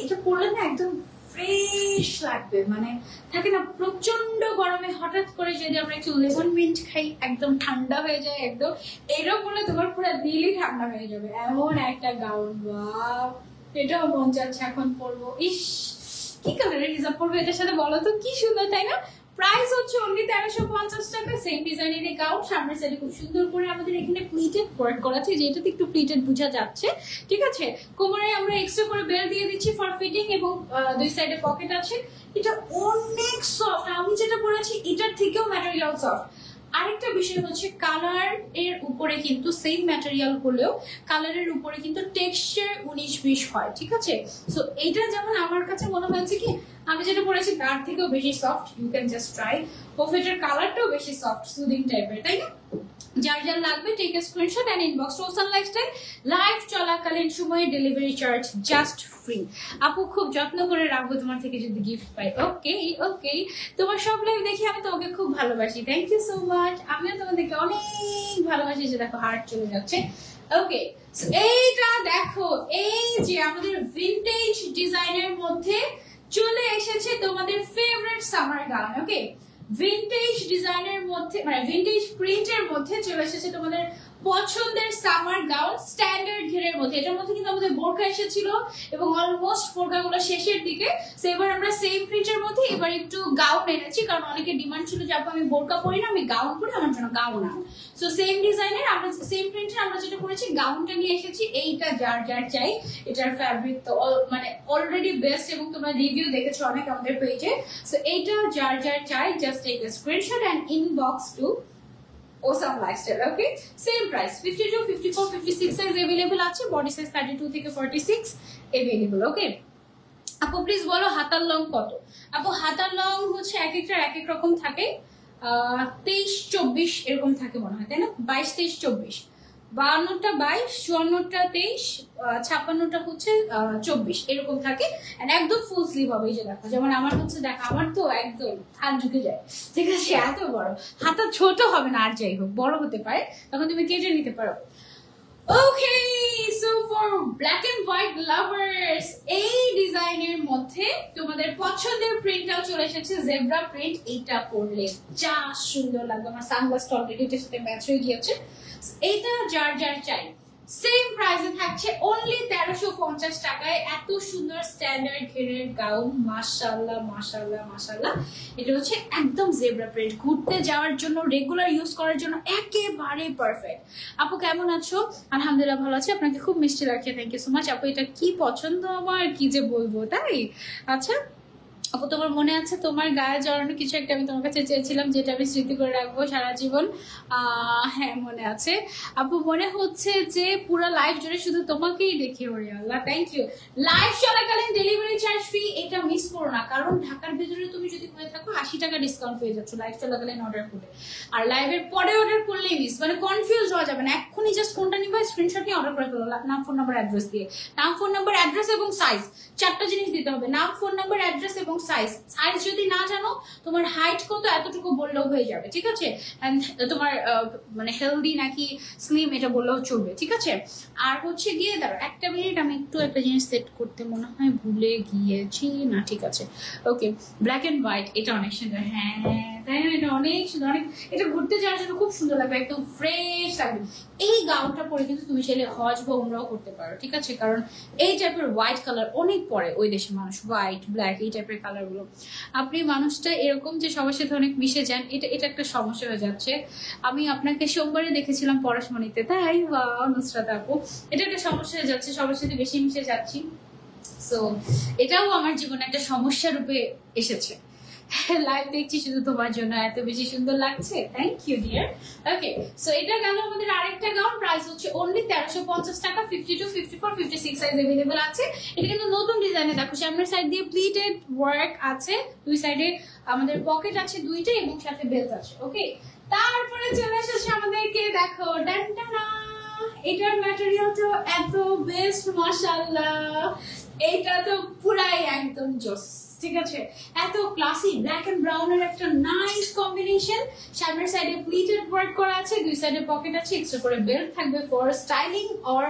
এটা পরলে না একদম ফ্রেশ লাগবে, মানে থাকে না প্রচন্ড গরমে হঠাৎ করে যদি আমরা একটু লেমন মিন্ট খাই একদম ঠান্ডা হয়ে যায় একদম, এরকম বলে তোমার পুরো দিলই ঠান্ডা হয়ে যাবে এমন একটা গাউন। ওয়াও, এটাও মন যাচ্ছে এখন পরবো। ইস, কি কালারের হিজাব পরবো এটার সাথে বলো তো, কি সুন্দর তাই না? প্রাইস হচ্ছে অনলি 1350 টাকা। সেম ডিজাইনের এই গাউন, সামনের সাইডে খুব সুন্দর করে আমাদের এখানে প্লিটেড ওয়ার্ক করা আছে, যেটাতে একটু প্লিটেড বোঝা যাচ্ছে, ঠিক আছে? কোমরে আমরা এক্সট্রা করে বেল্ট দিয়ে দিচ্ছি ফর ফিটিং, এবং দুই সাইডে পকেট আছে। এটা অনেক সফট, আমি যেটা পরেছি এটার থেকেও ম্যাটেরিয়াল সফট। আরেকটা বিষয় হচ্ছে কালার এর উপরে কিন্তু সেম ম্যাটেরিয়াল হলেও কালারের উপরে কিন্তু টেক্সচার 19-20 হয়, ঠিক আছে? সো এইটা যেমন আমার কাছে মনে হয়েছে কি আমি যেটা পরেছি তার থেকেও বেশি soft. You can just try. এটার কালারটাও বেশি সফট সুদিং টাইপের, তাই না? যার যার লাগবে take a screenshot and inbox to Osam Lifestyle. Live চলাকালীন সময়ে ডেলিভারি চার্জ জাস্ট ফ্রি। আপু খুব যত্ন করে রাখবো তোমার থেকে যদি গিফট পাই। ওকে ওকে, তোমার সব লাইভ দেখি আমি তোমাকে খুব ভালোবাসি, থ্যাংক ইউ সো মাচ। আমিও তোমাদেরকে অনেক ভালোবাসি, যে দেখো হার্ট চলে যাচ্ছে। ওকে, এইটা দেখো, এই যে আমাদের ভিনটেজ ডিজাইনের মধ্যে চলে এসেছে তোমাদের ফেভারিট সামার গাউন। ওকে, ভিনটেজ ডিজাইনের মধ্যে মানে ভিনটেজ প্রিন্টের মধ্যে চলে এসেছে তোমাদের পছন্দের সামার গাউন স্ট্যান্ডার্ড ঘেরের মধ্যে। এটার মধ্যে কিন্তু আমাদের বোরকা এসেছিল এবং অলমোস্ট বোরকাগুলো শেষের দিকে। সো এবার আমরা সেম প্রিন্টের মধ্যে এবার একটু গাউন এনেছি, কারণ অনেকের ডিমান্ড ছিল যে আমি বোরকা পরি না, আমি গাউন পরি, আমার জন্য গাউন আনো। সো সেম ডিজাইনের আমরা সেম প্রিন্টের আমরা যেটা করেছি গাউনটা নিয়ে এসেছি। এইটা যার যার চাই, এটার ফ্যাব্রিক তো মানে অলরেডি বেস্ট এবং তোমরা রিভিউ দেখেছো অনেক আমাদের পেজে। সো এইটা যার যার চাই just take a screenshot and inbox to Osam Lifestyle. Okay, same price, 52, 54, 56 size available আছে, body size 32 থেকে 46 available. Okay, আপু প্লিজ বলো হাতার লং কত? আপু হাতার লং হচ্ছে এক একটা এক এক রকম থাকে, 23-24 এরকম থাকে মনে হয়, তাই না? 22-23-24, 52টা 22, 54টা 23, 56টা হচ্ছে 24 এরকম থাকে। একদম ফুল স্লিভ হবে, এই যে দেখো, যেমন আমার হচ্ছে দেখো, আমার তো একদম হাত ঢুকে যায়, ঠিক আছে? এত বড় হাতা, ছোট হবে না, আর যাই হোক বড় হতে পারে, তখন তুমি কেটে নিতে পারো। Okay, so for black and white lovers, এই ডিজাইনের মধ্যে তোমাদের পছন্দের প্রিন্টটাও চলে এসেছে, জেব্রা প্রিন্ট। এইটা পরলে যা সুন্দর লাগবে, আমার সানগ্লাসটা অলরেডি এটার সাথে ম্যাচ হয়ে গিয়েছে। এইটা যার যার চাই, সেম প্রাইসে থাকছে অনলি 1350 টাকায়। এত সুন্দর স্ট্যান্ডার্ড ঘেরের গাউন, মাশাআল্লাহ মাশাআল্লাহ মাশাআল্লাহ। এটা হচ্ছে একদম জেব্রা প্রিন্ট, ঘুরতে যাওয়ার জন্য, রেগুলার ইউজ করার জন্য একেবারে পারফেক্ট। আপু কেমন আছো? আলহামদুলিল্লাহ ভালো আছি, আপনাকে খুব মিষ্টি লাগছে, থ্যাংক ইউ সো মাচ। আপু এটা কি পছন্দ আমার, কি যে বলবো, তাই? আচ্ছা আপু, তোমার মনে আছে তোমার গায়ে জড়ানো কিছু একটা আমি তোমার কাছে চেয়েছিলাম, যেটা আমি স্মৃতি করে রাখবো সারা জীবন? হ্যাঁ মনে আছে আপু, মনে হচ্ছে যে পুরো লাইফ জুড়ে শুধু তোমাকেই দেখি। ওরে আল্লাহ, থ্যাংক ইউ। লাইভ চলাকালীন ডেলিভারি চার্জ ফ্রি, এটা মিস করো না, কারণ ঢাকার ভিতরে তুমি যদি হয়ে থাকো 80 টাকা ডিসকাউন্ট পেয়ে যাচ্ছ লাইভ চলাকালীন অর্ডার করলে। আর লাইভের পরে অর্ডার করলেই মিস, মানে কনফিউজ হওয়া যাবে না। এক্ষুনি জাস্ট কোনটা নিবা স্ক্রিনশট নিয়ে অর্ডার করে ফেলো, নাম ফোন নাম্বার অ্যাড্রেস দিয়ে। নাম ফোন নাম্বার অ্যাড্রেস এবং সাইজ, চারটা জিনিস দিতে হবে, নাম ফোন নাম্বার অ্যাড্রেস এবং সাইজ। সাইজ যদি না জানো, তোমার হাইট কত এতটুকু বললেও হয়ে যাবে, ঠিক আছে? তোমার মানে হেলদি নাকি স্লিম এটা বললেও চলবে, ঠিক আছে? আর হচ্ছে গিয়ে দাঁড়ো একটা মিনিট, আমি একটু একটা জিনিস সেট করতে মনে হয় ভুলে গিয়েছি না, ঠিক আছে? ওকে, ব্ল্যাক এন্ড হোয়াইট, এটা অনেক সুন্দর। হ্যাঁ তাই না, এটা অনেক সুন্দর, অনেক, এটা ঘুরতে যাওয়ার জন্য খুব সুন্দর লাগবে, একদম ফ্রেশ লাগবে। এই গাউনটা পরে কিন্তু তুমি চাইলে হজ বা উমরাও করতে পারো, ঠিক আছে? কারণ এই টাইপের হোয়াইট কালার অনেক পরে ওই দেশের মানুষ, হোয়াইট ব্ল্যাক এই টাইপের কালার গুলো। আপনি মানুষটা এরকম যে সবার সাথে অনেক মিশে যান, এটা একটা সমস্যা হয়ে যাচ্ছে। আমি আপনাকে সোমবারে দেখেছিলাম পরশমণিতে, তাই বা নুসরাত আপু, এটা একটা সমস্যা হয়ে যাচ্ছে, সবার সাথে বেশি মিশে যাচ্ছি। সো এটাও আমার জীবনে একটা সমস্যা রূপে এসেছে। লাইভ দেখছি শুধু তোমার জন্য, এত বেশি সুন্দর লাগছে, thank you dear. Okay, so এটা গেল আমাদের আরেকটা গাউন, প্রাইস হচ্ছে অনলি 1350 টাকা, 52, 54, 56 সাইজ अवेलेबल আছে। এটা কিন্তু নতুন ডিজাইনে, দেখো সামনের সাইড দিয়ে প্লিটেড ওয়ার্ক আছে, দুই সাইডে আমাদের পকেট আছে দুইটা এবং সাথে বেল্ট আছে। ওকে, তারপরে চলে এসেছে আমাদেরকে দেখো ডান্টানা এটার ম্যাটেরিয়ালটা এত বেস্ট মাশাআল্লাহ, এটা তো পুরাই একদম জোস। ঠিক আছে, এত ক্লাসি ব্ল্যাক এন্ড ব্রাউন এর একটা নাইস কম্বিনেশন। সামনের সাইডে প্লিটেড ওয়ার্ক করা আছে, দুই সাইডে পকেট আছে, এক্সট্রা করে বেল্ট থাকবে ফর স্টাইলিং অর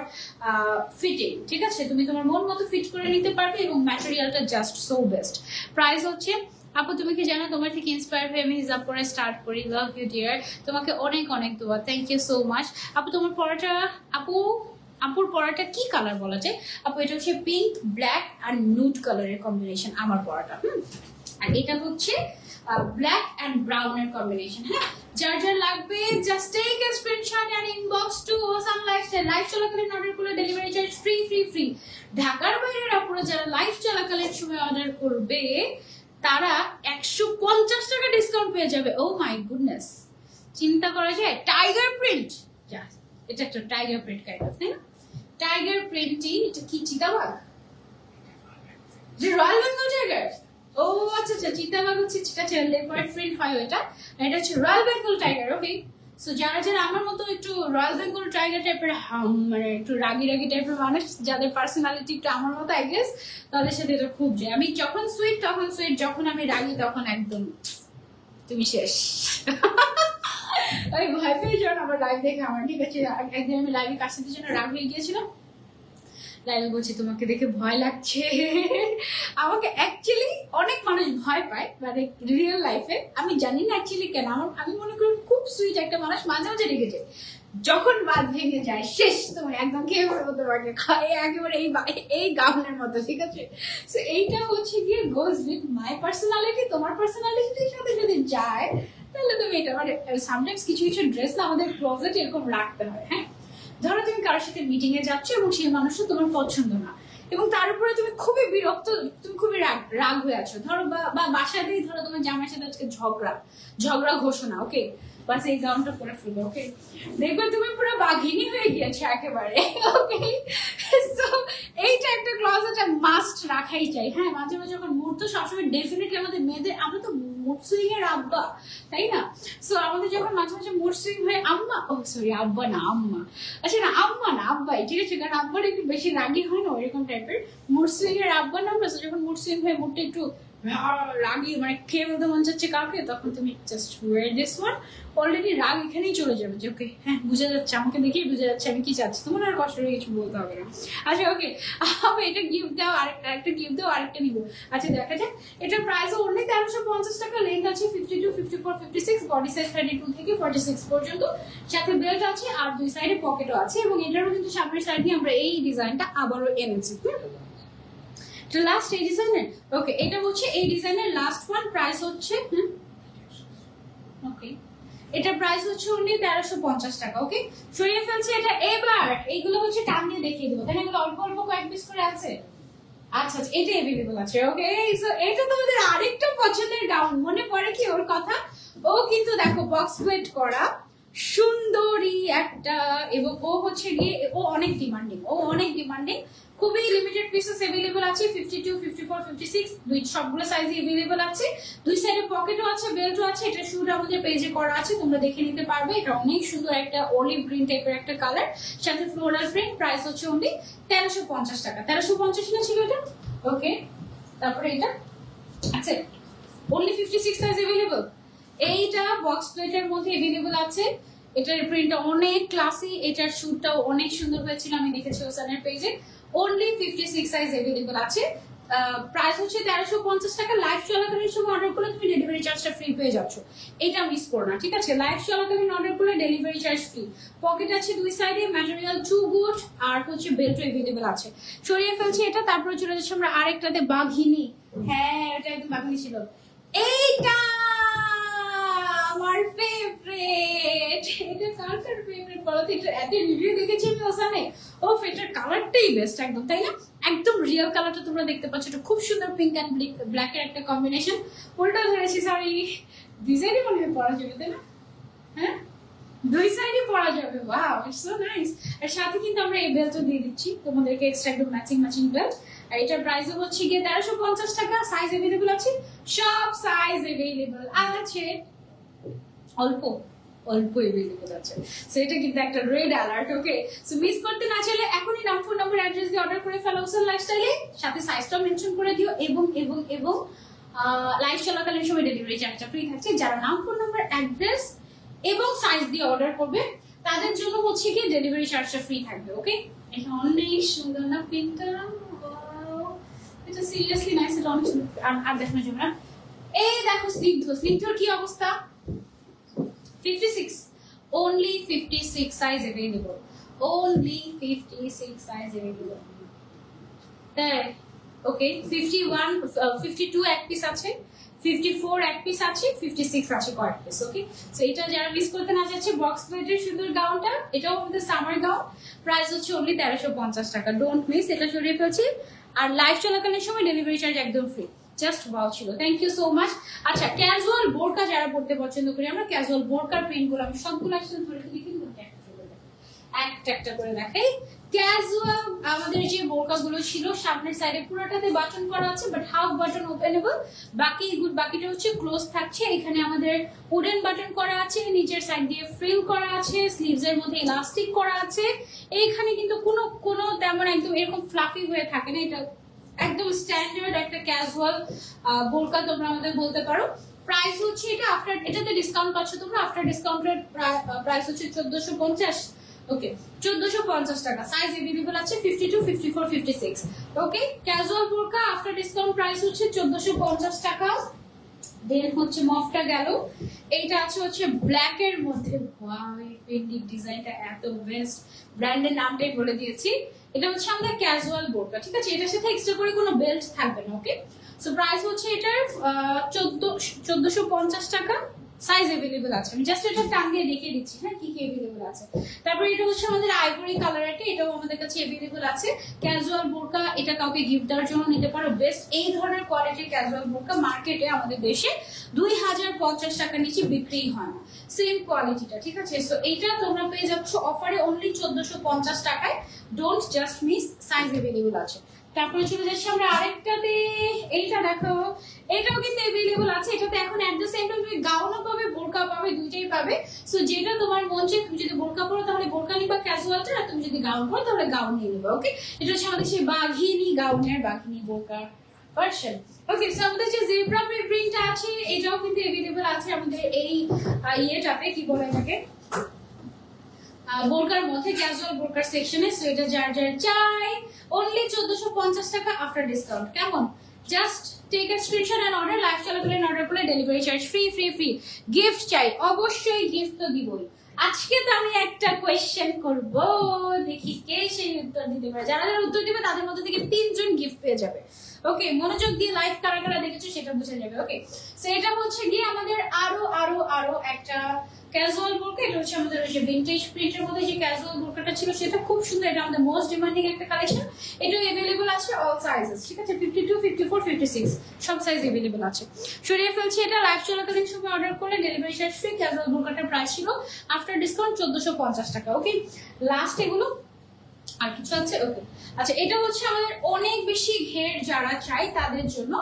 ফিটিং। ঠিক আছে, তুমি তোমার মন মতো ফিট করে নিতে পারবে এবং ম্যাটেরিয়ালটা জাস্ট সো বেস্ট। প্রাইস হচ্ছে, আপু তুমি কি জানো তোমার থেকে ইন্সপায়ার হয়ে আমি হিজাব পরে স্টার্ট করি। লাভ ইউ ডিয়ার, তোমাকে অনেক অনেক দোয়া, থ্যাংক ইউ সো মাচ। আপু তোমার পড়াটা, আপুর পড়াটা কি কালার বলা যায়? আপু এটা হচ্ছে পিঙ্ক, ব্ল্যাক আর নুড কালারের কম্বিনেশন আমার পড়াটা। আর এটা হচ্ছে ব্ল্যাক এন্ড ব্রাউন এর কম্বিনেশন। হ্যাঁ, যার যার লাগবে just take a screenshot and inbox to Osam Lifestyle. Live চলাকালীন অর্ডার করলে delivery charge free free free. ঢাকার বাইরের আপুরা যারা লাইভ চলাকালীন সময় অর্ডার করবে তারা 150 টাকা ডিসকাউন্ট পেয়ে যাবে। ও মাই গুডনেস, চিন্তা করা যায়। টাইগার প্রিন্ট, এটা একটা টাইগার প্রিন্ট কাইন্ড অফ, তাই না? টাইগার প্রিন্টই, এটা কি চিতাবাঘ? Royal Bengal tiger. ও আচ্ছা আচ্ছা, চিতাবাঘ হচ্ছে লেপার্ড প্রিন্ট হয় ওটা, এটা হচ্ছে রয়্যাল বেঙ্গল টাইগার। ওকে, সো যারা যারা আমার মতো একটু রয়্যাল বেঙ্গল টাইগার টাইপের মানে একটু রাগি রাগি টাইপের মানুষ, যাদের পার্সোনালিটি একটু আমার মতো আই গেস, তাদের সাথে এটা খুব যায়। আমি যখন সুইট তখন সুইট, যখন আমি রাগি তখন একদম তুমি শেষ। আমি ভয় পেয়ে যান আমার লাইভ দেখে আমার। ঠিক আছে, একদিন আমি লাইভে কার সাথে জন্য রাগ হয়ে গিয়েছিলাম, লাইভে বলছি তোমাকে দেখে ভয় লাগছে। আমাকে অ্যাকচুয়ালি অনেক মানুষ ভয় পায় মানে রিয়েল লাইফে, আমি জানি না অ্যাকচুয়ালি কেন। আমি মনে করি খুব সুইট একটা মানুষ, মাঝে মাঝে রেগে যায়, যখন বাদ ভেঙে যায় শেষ, তোমার একদম খেয়ে পড়বো তোমাকে, একেবারে এই গাউনের মতো। ঠিক আছে, সো এইটা হচ্ছে গিয়ে গোজ উইথ মাই পার্সোনালিটি। তোমার পার্সোনালিটির সাথে যদি যায় তাহলে তুমি এটা, মানে সামটাইমস কিছু কিছু ড্রেস না আমাদের ক্লোজেট এরকম রাখতে হয়। হ্যাঁ, ধরো তুমি কারোর সাথে মিটিং এ যাচ্ছ এবং সেই মানুষটা তোমার পছন্দ না, এবং তার উপরে তুমি খুবই বিরক্ত, তুমি খুবই রাগ হয়ে আছো, ধরো বা বাসাতেই ধরো তোমার জামাইয়ের সাথে আজকে ঝগড়া ঘোষণা। ওকে, বাস এই গাউনটা পরে ফেলবে। ওকে, দেখবে তুমি পুরো বাঘিনী হয়ে গিয়েছো একেবারে। ওকে, সো এইটা একটা ক্লজেটে মাস্ট রাখাই চাই। হ্যাঁ, মাঝে মাঝে যখন মুড, তো সবসময় ডেফিনেটলি আমাদের মেয়েদের, আমরা তো মুড সুইং এর আব্বা, তাই না? সো আমাদের যখন মাঝে মাঝে মুড সুইং হয়ে আম্মা, ও সরি আব্বা না আম্মা, আচ্ছা না আম্মা না আব্বাই, ঠিক আছে, কারণ আব্বার একটু বেশি রাগি হয় না ওইরকম টাইপের। মুড সুইং এর আব্বা না আমরা, যখন মুড সুইং হয়ে মুডটা একটু রাগি, মানে খেয়ে বলতে মন যাচ্ছে কাউকে, তখন তুমি just wear this one, already রাগ এখানেই চলে যাবে যে ওকে হ্যাঁ বুঝে যাচ্ছে, আমাকে দেখেই বুঝে যাচ্ছে আমি কি চাচ্ছি, তোমার আর কষ্ট হয়ে কিছু বলতে হবে না। আচ্ছা ওকে, আমি এটা গিফট দাও, আরেকটা গিফট দাও, আরেকটা নিবো। আচ্ছা দেখা যাক, এটার প্রাইস অনলি 1350 টাকা। লেন্থ আছে 52, 54, 56, বডি সাইজ 32 থেকে 46 পর্যন্ত, সাথে বেল্ট আছে আর দুই সাইডে পকেটও আছে, এবং এটারও কিন্তু সামনের সাইড দিয়ে আমরা এই ডিজাইনটা আবারও এনেছি। লাস্ট এই ডিজাইনের, ওকে, এটা হচ্ছে এই ডিজাইনের লাস্ট ওয়ান। প্রাইস হচ্ছে ওকে, এটা প্রাইস হচ্ছে অনলি 1350 টাকা। ওকে, সরিয়ে ফেলছি এটা। এবার এইগুলো হচ্ছে টান দিয়ে দেখিয়ে দেবো, তাই না? এগুলো অল্প অল্প কয়েক পিস করে আছে। আচ্ছা আচ্ছা, এটা अवेलेबल আছে। ওকে, সো এটা তোমাদের আরেকটা পছন্দের গাউন, মনে পড়ে কি ওর কথা? ও কিন্তু দেখো বক্স ওয়েট করা সুন্দরী একটা, এবং ও হচ্ছে গিয়ে ও অনেক ডিমান্ডিং, খুবই লিমিটেড পিসেস अवेलेबल আছে। 52, 54, 56 দুই সবগুলো সাইজে अवेलेबल আছে। দুই সাইডে পকেটও আছে, বেল্টও আছে। এটা শুটা আমাদের পেজে করা আছে, তোমরা দেখে নিতে পারবে। এটা অনেক সুন্দর একটা অলিভ গ্রিন টাইপের একটা কালার, সাথে ফ্লোরাল প্রিন্ট। প্রাইস হচ্ছে অনলি 1350 টাকা। 1350 না ছিল এটা? ওকে, তারপরে এটা আচ্ছা অনলি 56 সাইজ अवेलेबल। এইটা বক্স প্লেটের মধ্যে अवेलेबल আছে। এটার প্রিন্ট অনেক ক্লাসি, এটার শুটটাও অনেক সুন্দর হয়েছিল, আমি দেখেছি ওসানের পেজে। অনলি 56 সাইজ अवेलेबल আছে। প্রাইস হচ্ছে 1350 টাকা। লাইভ চলাকালীন সময় অর্ডার করলে তুমি ডেলিভারি চার্জটা ফ্রি পেয়ে যাচ্ছ, এটা মিস করো না। ঠিক আছে, লাইভ চলাকালীন অর্ডার করলে ডেলিভারি চার্জ ফ্রি। পকেট আছে দুই সাইডে, ম্যাটেরিয়াল টু গুড, আর হচ্ছে বেল্টও अवेलेबल আছে। সরিয়ে ফেলছি এটা, তারপরে চলে যাচ্ছি আমরা আরেকটাতে, বাঘিনী। হ্যাঁ, এটা একদম বাঘিনী ছিল। এইটা আমার ফেভারিট। এটা কার ফেভারিট বলো তো? এটা এত রিভিউ দেখেছি আমি ওখানে। ও এটার কালারটাই বেস্ট একদম, তাই না? একদম রিয়েল কালারটা তোমরা দেখতে পাচ্ছ, এটা খুব সুন্দর পিঙ্ক এন্ড ব্ল্যাক এর একটা কম্বিনেশন। উল্টা ধরেছি, সরি, দুই সাইডে মনে হয় পরা যাবে, তাই না? হ্যাঁ, দুই সাইডে পরা যাবে। Wow, it's so nice. আর সাথে কিন্তু আমরা এই বেল্টও দিয়ে দিচ্ছি তোমাদেরকে, এক্সট্রা একদম ম্যাচিং বেল্ট। আর এটার প্রাইসও হচ্ছে গিয়ে 1350 টাকা। সাইজ अवेलेबल আছে, সব সাইজ अवेलेबल আছে। অল্প অল্প এভেলেবল আছে। সো এটা কিন্তু একটা রেড অ্যালার্ট। ওকে, সো মিস করতে না চাইলে এখনই নাম, ফোন নাম্বার, অ্যাড্রেস দিয়ে অর্ডার করে ফেলো ওসান লাইফস্টাইলে, সাথে সাইজটাও মেনশন করে দিও, এবং এবং এবং লাইভ চলাকালীন সময় ডেলিভারি চার্জটা ফ্রি থাকছে। যারা নাম, ফোন নাম্বার, অ্যাড্রেস এবং সাইজ দিয়ে অর্ডার করবে তাদের জন্য হচ্ছে কি ডেলিভারি চার্জটা ফ্রি থাকবে। ওকে, এটা অনেক সুন্দর না প্রিন্টটা, এটা সিরিয়াসলি নাইস, এটা অনেক সুন্দর। আর দেখানোর জন্য না, এই দেখো স্নিগ্ধ, স্নিগ্ধর কি অবস্থা, 56, only 56 size available, only 56 size available। তাই ওকে, 51 52 এক পিস আছে, 54 এক পিস আছে, 56 আছে কয়েক পিস। ওকে, সো এটা যারা মিস করতে না যাচ্ছে, বক্স প্লেটের সুন্দর গাউনটা, এটাও আমাদের সামার গাউন, প্রাইস হচ্ছে only 1350 টাকা। ডোন্ট মিস, এটা সরিয়ে ফেলছি। আর লাইভ চলাকালীন সময় ডেলিভারি চার্জ একদম ফ্রি। জাস্ট ওয়াও ছিল, থ্যাংক ইউ সো মাচ। আচ্ছা, ক্যাজুয়াল বোরকা যারা পড়তে পছন্দ করি আমরা, ক্যাজুয়াল বোরকার প্রিন্টগুলো আমি সবগুলো একসাথে ধরে লিখে দিব, একটা একটা করে দেখাই। ক্যাজুয়াল আমাদের যে বোরকাগুলো ছিল, সামনের সাইডে পুরোটাতে বাটন করা আছে, বাট হাফ বাটন ওপেনেবল, বাকিটা হচ্ছে ক্লোজ থাকছে। এখানে আমাদের উডেন বাটন করা আছে, নিচের সাইড দিয়ে ফ্রিল করা আছে, স্লিভস এর মধ্যে ইলাস্টিক করা আছে। এইখানে কিন্তু কোনো তেমন একদম এরকম ফ্লাফি হয়ে থাকে না, এটা একদম স্ট্যান্ডার্ড একটা ক্যাজুয়াল বোরকা তোমরা আমাদের বলতে পারো। প্রাইস হচ্ছে এটা আফটার, এটাতে ডিসকাউন্ট পাচ্ছ তোমরা, আফটার ডিসকাউন্টের প্রাইস হচ্ছে 1450। ওকে, 1450 টাকা। সাইজ अवेलेबल আছে 52, 54, 56। ওকে, ক্যাজুয়াল বোরকা আফটার ডিসকাউন্ট প্রাইস হচ্ছে 1450 টাকা। দেন হচ্ছে মফটা গেল, এইটা আছে হচ্ছে ব্ল্যাক এর মধ্যে। ওয়াও, এই পেন্ডিং ডিজাইনটা এত বেস্ট, ব্র্যান্ডের নামটাই বলে দিয়েছি। এটা হচ্ছে আমাদের ক্যাজুয়াল বোরকা, ঠিক আছে, এটার সাথে এক্সট্রা করে কোনো বেল্ট থাকবে না। ওকে, সো প্রাইস হচ্ছে এটার 1450 টাকা। সাইজ अवेलेबल আছে, আমি জাস্ট এটা টান দিয়ে দেখিয়ে দিচ্ছি হ্যাঁ কি কি अवेलेबल আছে। তারপর এটা হচ্ছে আমাদের আইভরি কালার, এটাও আমাদের কাছে अवेलेबल আছে। ক্যাজুয়াল বোরকা, এটা কাউকে গিফট দেওয়ার জন্য নিতে পারো, বেস্ট। এই ধরনের কোয়ালিটির ক্যাজুয়াল বোরকা মার্কেটে আমাদের দেশে 2050 টাকার নিচে বিক্রি হয় না, সেম কোয়ালিটিটা, ঠিক আছে। সো এইটা তোমরা পেয়ে যাচ্ছ অফারে অনলি 1450 টাকায়। Don't just miss, size available আছে। তারপরে চলে যাচ্ছি আমরা আরেকটাতে, এইটা দেখো, এটাও কিন্তু अवेलेबल আছে। এটাতে এখন এট দ্য সেম টাইম তুমি গাউনও পাবে, বোরকা পাবে, দুইটাই পাবে। সো যেটা তোমার মন চায়, তুমি যদি বোরকা পরো তাহলে বোরকা নিবা ক্যাজুয়ালটা, আর তুমি যদি গাউন পরো তাহলে গাউন নিয়ে নিবা। ওকে, এটা হচ্ছে আমাদের সেই বাঘিনী গাউনের, বাঘিনী বোরকার ভার্সন। ওকে, সো আমাদের যে জেব্রা প্রিন্টটা আছে, এটাও কিন্তু अवेलेबल আছে আমাদের এই ইয়েটাতে, কি বলে এটাকে, বোরকার মধ্যে, ক্যাজুয়াল বোরকার সেকশনে। সো এটা যার যার চাই অনলি 1450 টাকা আফটার ডিসকাউন্ট। কেমন? Just take a screenshot and order, live চলাকালীন অর্ডার করলে delivery charge free free free. Gift চাই, অবশ্যই গিফট তো দিবই। আজকে তো আমি একটা কোয়েশ্চেন করব, দেখি কে সেই উত্তর দিতে পারে। যারা যারা উত্তর দিবে তাদের মধ্যে থেকে 3 জন গিফট পেয়ে যাবে। ওকে, মনোযোগ দিয়ে লাইভ কারা কারা দেখেছো সেটা বুঝে যাবে। ওকে, সো এটা হচ্ছে গিয়ে আমাদের আরো একটা ক্যাজুয়াল বোরকা। এটা হচ্ছে আমাদের ওই যে ভিন্টেজ প্রিন্টের মধ্যে যে ক্যাজুয়াল বোরকাটা ছিল সেটা খুব সুন্দর, এটা আমাদের মোস্ট ডিমান্ডিং একটা কালেকশন। এটা अवेलेबल আছে অল সাইজেস, ঠিক আছে, 52, 54, 56 সব সাইজ अवेलेबल আছে। সরিয়ে ফেলছি এটা, লাইভ চলাকালীন সময় অর্ডার করলে ডেলিভারি চার্জ ফ্রি। ক্যাজুয়াল বোরকাটার প্রাইস ছিল আফটার ডিসকাউন্ট 1450 টাকা। ওকে, লাস্ট এগুলো আর কিছু আছে। ওকে, আচ্ছা, এটা হচ্ছে আমাদের অনেক বেশি ঘের যারা চাই তাদের জন্য।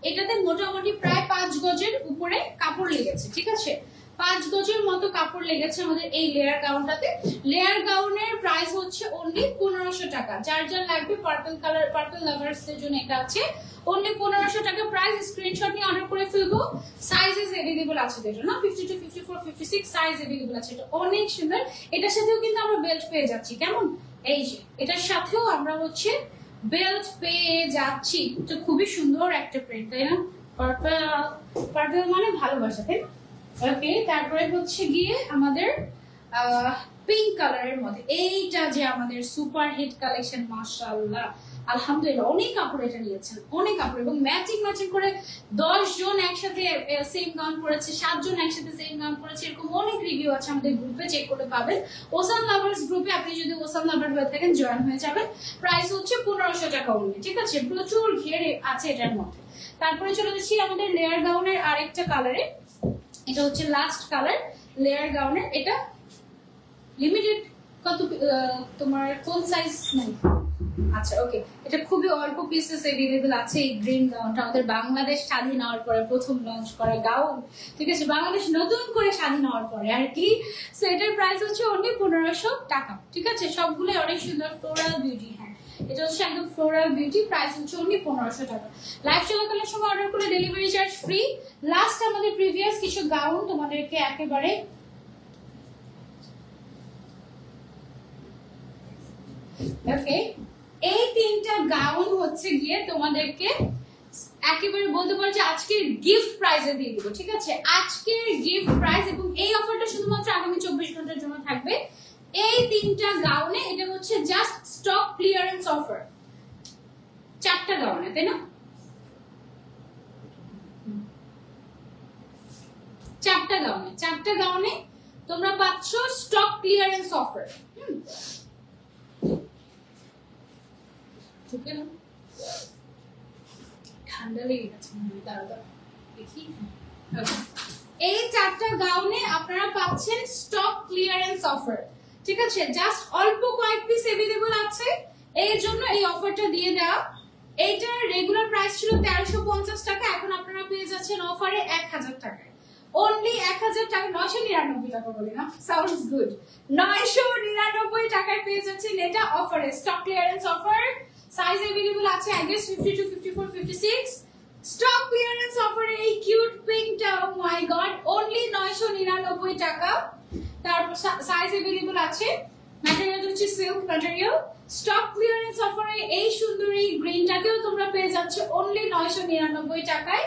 এটাতে মোটামুটি প্রায় 5 গজের উপরে কাপড় লেগেছে, ঠিক আছে, 5 গজের মতো কাপড় লেগেছে আমাদের এই লেয়ার গাউনটাতে। লেয়ার গাউনের প্রাইস হচ্ছে অনলি 1500 টাকা। যার যার লাগবে পার্পল কালার, পার্পল লাভার্স এর জন্য এটা আছে অনলি 1500 টাকা প্রাইস। স্ক্রিনশট নিয়ে অর্ডার করে ফেলবো। সাইজেস अवेलेबल আছে এটার না, 52, 54, 56 সাইজ अवेलेबल আছে। এটা অনেক সুন্দর। এটার সাথেও কিন্তু আমরা বেল্ট পেয়ে যাচ্ছি। কেমন? এই যে এটার সাথেও আমরা হচ্ছে বেল্ট পেয়ে যাচ্ছি। তো খুবই সুন্দর একটা প্রিন্ট, তাই না? পার্পল মানে ভালোবাসা, তাই না? ওকে, তারপরে হচ্ছে গিয়ে আমাদের পিঙ্ক কালারের মধ্যে, এইটা যে আমাদের সুপার হিট কালেকশন, মাশাআল্লাহ, আলহামদুলিল্লাহ, অনেক কাপড় এটা নিয়েছেন, অনেক কাপড়, এবং ম্যাচিং করে 10 জন একসাথে সেম গাউন পরেছে, 7 জন একসাথে সেম গাউন পরেছে, এরকম অনেক রিভিউ আছে আমাদের গ্রুপে, চেক করে পাবেন। ওসান লাভার্স গ্রুপে আপনি যদি ওসান লাভার হয়ে থাকেন জয়েন হয়ে যাবেন। প্রাইস হচ্ছে 1500 টাকা অনলি, ঠিক আছে, প্রচুর ঘের আছে এটার মধ্যে। তারপরে চলে যাচ্ছি আমাদের লেয়ার গাউনের আরেকটা কালারে। এটা হচ্ছে লাস্ট কালার লেয়ার গাউনের। এটা লিমিটেড, কত তোমার কোন সাইজ নাই, আচ্ছা ওকে, এটা খুবই অল্প পিসেস अवेलेबल আছে। এই গ্রিন গাউনটা আমাদের বাংলাদেশ স্বাধীন হওয়ার পরে প্রথম লঞ্চ করা গাউন, ঠিক আছে, বাংলাদেশ নতুন করে স্বাধীন হওয়ার পরে আর কি। সো এটার প্রাইস হচ্ছে অনলি 1500 টাকা, ঠিক আছে। সবগুলো অনেক সুন্দর ফ্লোরাল বিউটি। হ্যাঁ, এটা হচ্ছে একদম ফ্লোরাল বিউটি, প্রাইস হচ্ছে অনলি 1500 টাকা। লাইভ চলাকালের সময় অর্ডার করলে ডেলিভারি চার্জ ফ্রি। লাস্ট আমাদের প্রিভিয়াস কিছু গাউন তোমাদেরকে একেবারে ওকে, এই তিনটা গাউন হচ্ছে গিয়ে তোমাদেরকে একেবারে বলতে পারো যে আজকের গিফট প্রাইজে দিয়ে দিব, ঠিক আছে। আজকের গিফট প্রাইস, এবং এই অফারটা শুধুমাত্র আগামী 24 ঘন্টার জন্য থাকবে। এই তিনটা গাউনে এটা হচ্ছে জাস্ট স্টক ক্লিয়ারেন্স অফার, 4টা গাউনে, তাই না, 4টা গাউনে তোমরা পাচ্ছ স্টক ক্লিয়ারেন্স অফার। ঠান্ডা লেগে গেছে, দেখি। এই 4টা গাউনে আপনারা পাচ্ছেন স্টক ক্লিয়ারেন্স অফার, ঠিক আছে। জাস্ট অল্প কয়েক পিস अवेलेबल আছে, এই জন্য এই অফারটা দিয়ে দেওয়া। এইটার রেগুলার প্রাইস ছিল 1350 টাকা, এখন আপনারা পেয়ে যাচ্ছেন অফারে 1000 টাকায়, অনলি 1000 টাকা, 999 টাকা বলি না, সাউন্ডস গুড, 999 টাকায় পেয়ে যাচ্ছেন এটা অফারে, stock clearance offer. Size available আছে আই গেস 52, 54, 56। স্টক ক্লিয়ারেন্স অফারে এই cute পিঙ্কটা, O my god, only 999 টাকা। তারপর সাইজ अवेलेबल আছে, ম্যাটেরিয়াল হচ্ছে সিল্ক ম্যাটেরিয়াল। স্টক ক্লিয়ারেন্স অফারে এই সুন্দর এই গ্রিনটাকেও তোমরা পেয়ে যাচ্ছ অনলি 999 টাকায়।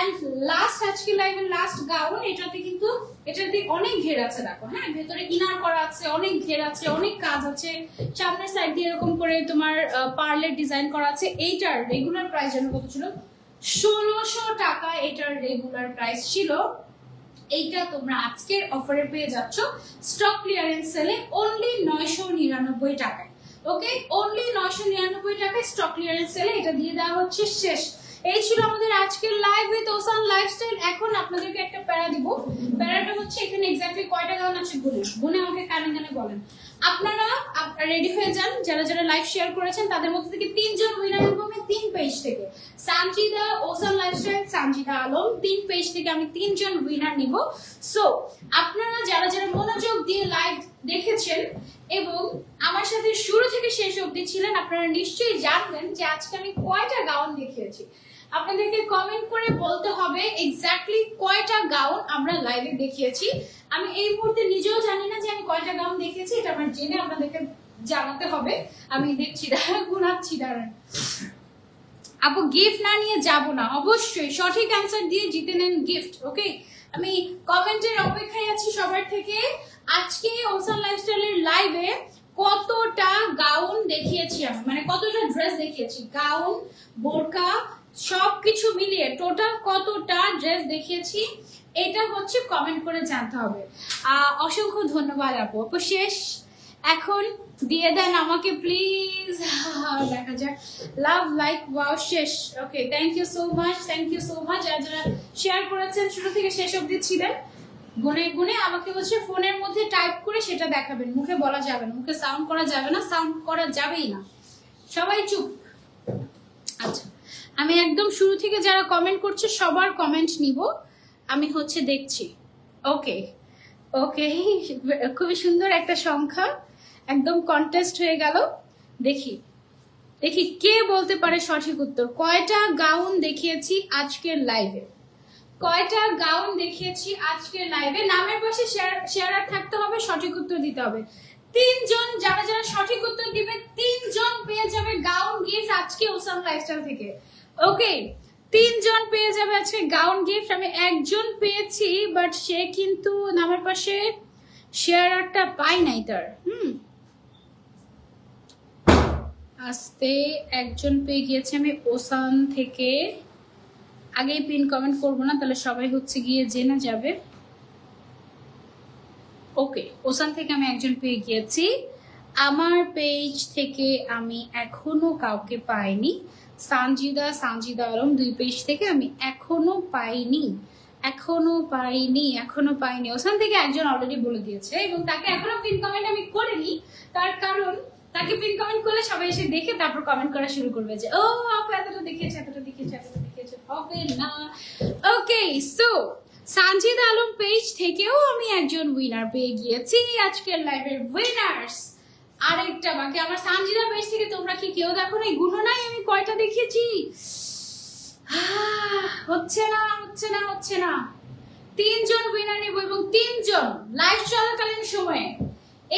এন্ড লাস্ট আজকে লাইভের লাস্ট গাউন, এটাতে কিন্তু এটাতে অনেক ঘের আছে, দেখো, হ্যাঁ, ভেতরে ইনার করা আছে, অনেক ঘের আছে, অনেক কাজ আছে, সামনের সাইড দিয়ে এরকম করে তোমার পার্লের ডিজাইন করা আছে। এইটার রেগুলার প্রাইস যেন কত ছিল, 1600 টাকা এটার রেগুলার প্রাইস ছিল। এইটা তোমরা আজকের অফারে পেয়ে যাচ্ছ স্টক ক্লিয়ারেন্স সেলে অনলি 999 টাকায়। ওকে, অনলি 999 টাকায় স্টক ক্লিয়ারেন্স সেলে এটা দিয়ে দেওয়া হচ্ছে। শেষ, এই ছিল আমাদের আজকের লাইভ উইথ ওসান লাইফস্টাইল। এখন আপনাদেরকে একটা প্যারা দিব, প্যারাটা হচ্ছে এখানে এক্স্যাক্টলি কয়টা গাউন আছে গুনে আমাকে কানে কানে বলেন। আপনারা রেডি হয়ে যান, যারা যারা লাইভ শেয়ার করেছেন তাদের মধ্যে থেকে 3 জন উইনার এবং 3 পেজ থেকে, Sanjida, ocean lifestyle, Sanjida Alam, 3 page থেকে আমি 3 জন উইনার নিব। সো আপনারা যারা যারা মনোযোগ দিয়ে লাইভ দেখেছেন এবং আমার সাথে শুরু থেকে শেষ অবধি ছিলেন, আপনারা নিশ্চয়ই জানবেন যে আজকে আমি কয়টা গাউন দেখিয়েছি। আপনাদেরকে কমেন্ট করে বলতে হবে এক্স্যাক্টলি কয়টা গাউন আমরা লাইভে দেখিয়েছি। আমি এই মুহূর্তে নিজেও জানি না যে আমি কয়টা গাউন দেখিয়েছি, এটা আমার জেনে আপনাদেরকে জানাতে হবে। আমি দেখছি, গুনাচ্ছি, দাঁড়ান। আপু গিফট না নিয়ে যাব না, অবশ্যই সঠিক অ্যান্সার দিয়ে জিতে নেন গিফট। ওকে, আমি কমেন্টের অপেক্ষায় আছি সবার থেকে। আজকে ওসান লাইফস্টাইলের লাইভে কতটা গাউন দেখিয়েছি আমি, মানে কতটা ড্রেস দেখিয়েছি, গাউন, বোরকা, সবকিছু মিলিয়ে টোটাল কতটা ড্রেস দেখিয়েছি, এটা হচ্ছে কমেন্ট করে জানতে হবে। অসংখ্য ধন্যবাদ আপু। আপু শেষ, এখন দিয়ে দেন আমাকে প্লিজ, দেখা যাক। লাভ লাইক ওয়াও শেষ। Okay, thank you so much, thank you so much. যারা শেয়ার করেছেন শুরু থেকে শেষ অবধি ছিলেন, গুনে গুনে আমাকে হচ্ছে ফোনের মধ্যে টাইপ করে সেটা দেখাবেন, মুখে বলা যাবে না, মুখে সাউন্ড করা যাবে না, সাউন্ড করা যাবেই না, সবাই চুপ। আচ্ছা, আমি একদম শুরু থেকে যারা কমেন্ট করছে সবার কমেন্ট নিব, আমি হচ্ছে দেখছি। ওকে ওকে, খুবই সুন্দর একটা সংখ্যা, একদম কন্টেস্ট হয়ে গেল। দেখি দেখি কে বলতে পারে সঠিক উত্তর। কয়টা গাউন দেখিয়েছি আজকের লাইভে, কয়টা গাউন দেখিয়েছি আজকের লাইভে? নামের পাশে শেয়ার থাকতে হবে, সঠিক উত্তর দিতে হবে। 3 জন যারা যারা সঠিক উত্তর দিবে 3 জন পেয়ে যাবে গাউন গিফট আজকে ওসান লাইফস্টাইল থেকে। ওকে, 3 জন পেয়ে যাবে আজকে গাউন গিফট। আমি একজন পেয়েছি, বাট সে কিন্তু নামের পাশে শেয়ারটা পাই নাই তার। আস্তে একজন পেয়ে গিয়েছে আমি ওসান থেকে। আগেই পিন কমেন্ট করবো না, তাহলে সবাই হচ্ছে গিয়ে জেনে যাবে। ওকে, ওসান থেকে আমি একজন পেয়ে গিয়েছি। আমার পেজ থেকে আমি এখনো কাউকে পাইনি। সানজিদা, সানজিদা আলম 2 পেজ থেকে আমি এখনো পাইনি, এখনো পাইনি। ওসান থেকে একজন অলরেডি বলে দিয়েছে এবং তাকে এখনো পিন কমেন্ট আমি করিনি, তার কারণ তাকে পিন কমেন্ট করলে সবাই এসে দেখে তারপর কমেন্ট করা শুরু করবে যে ও আপু এতটা দেখিয়েছে এতটা দেখিয়েছে এতটা দেখিয়েছে, হবে না। ওকে, সো সানজিদা আলম পেজ থেকেও আমি একজন উইনার পেয়ে গিয়েছি, আজকের লাইভের উইনার্স। আরেকটা বাকি আমার সানজিদা পেজ থেকে তোমরা কি কেউ দেখো নাই? গুনো নাই আমি কয়টা দেখিয়েছি? হচ্ছে না হচ্ছে না হচ্ছে না। 3 জন উইনার নেব এবং 3 জন লাইভ চলাকালীন সময়ে,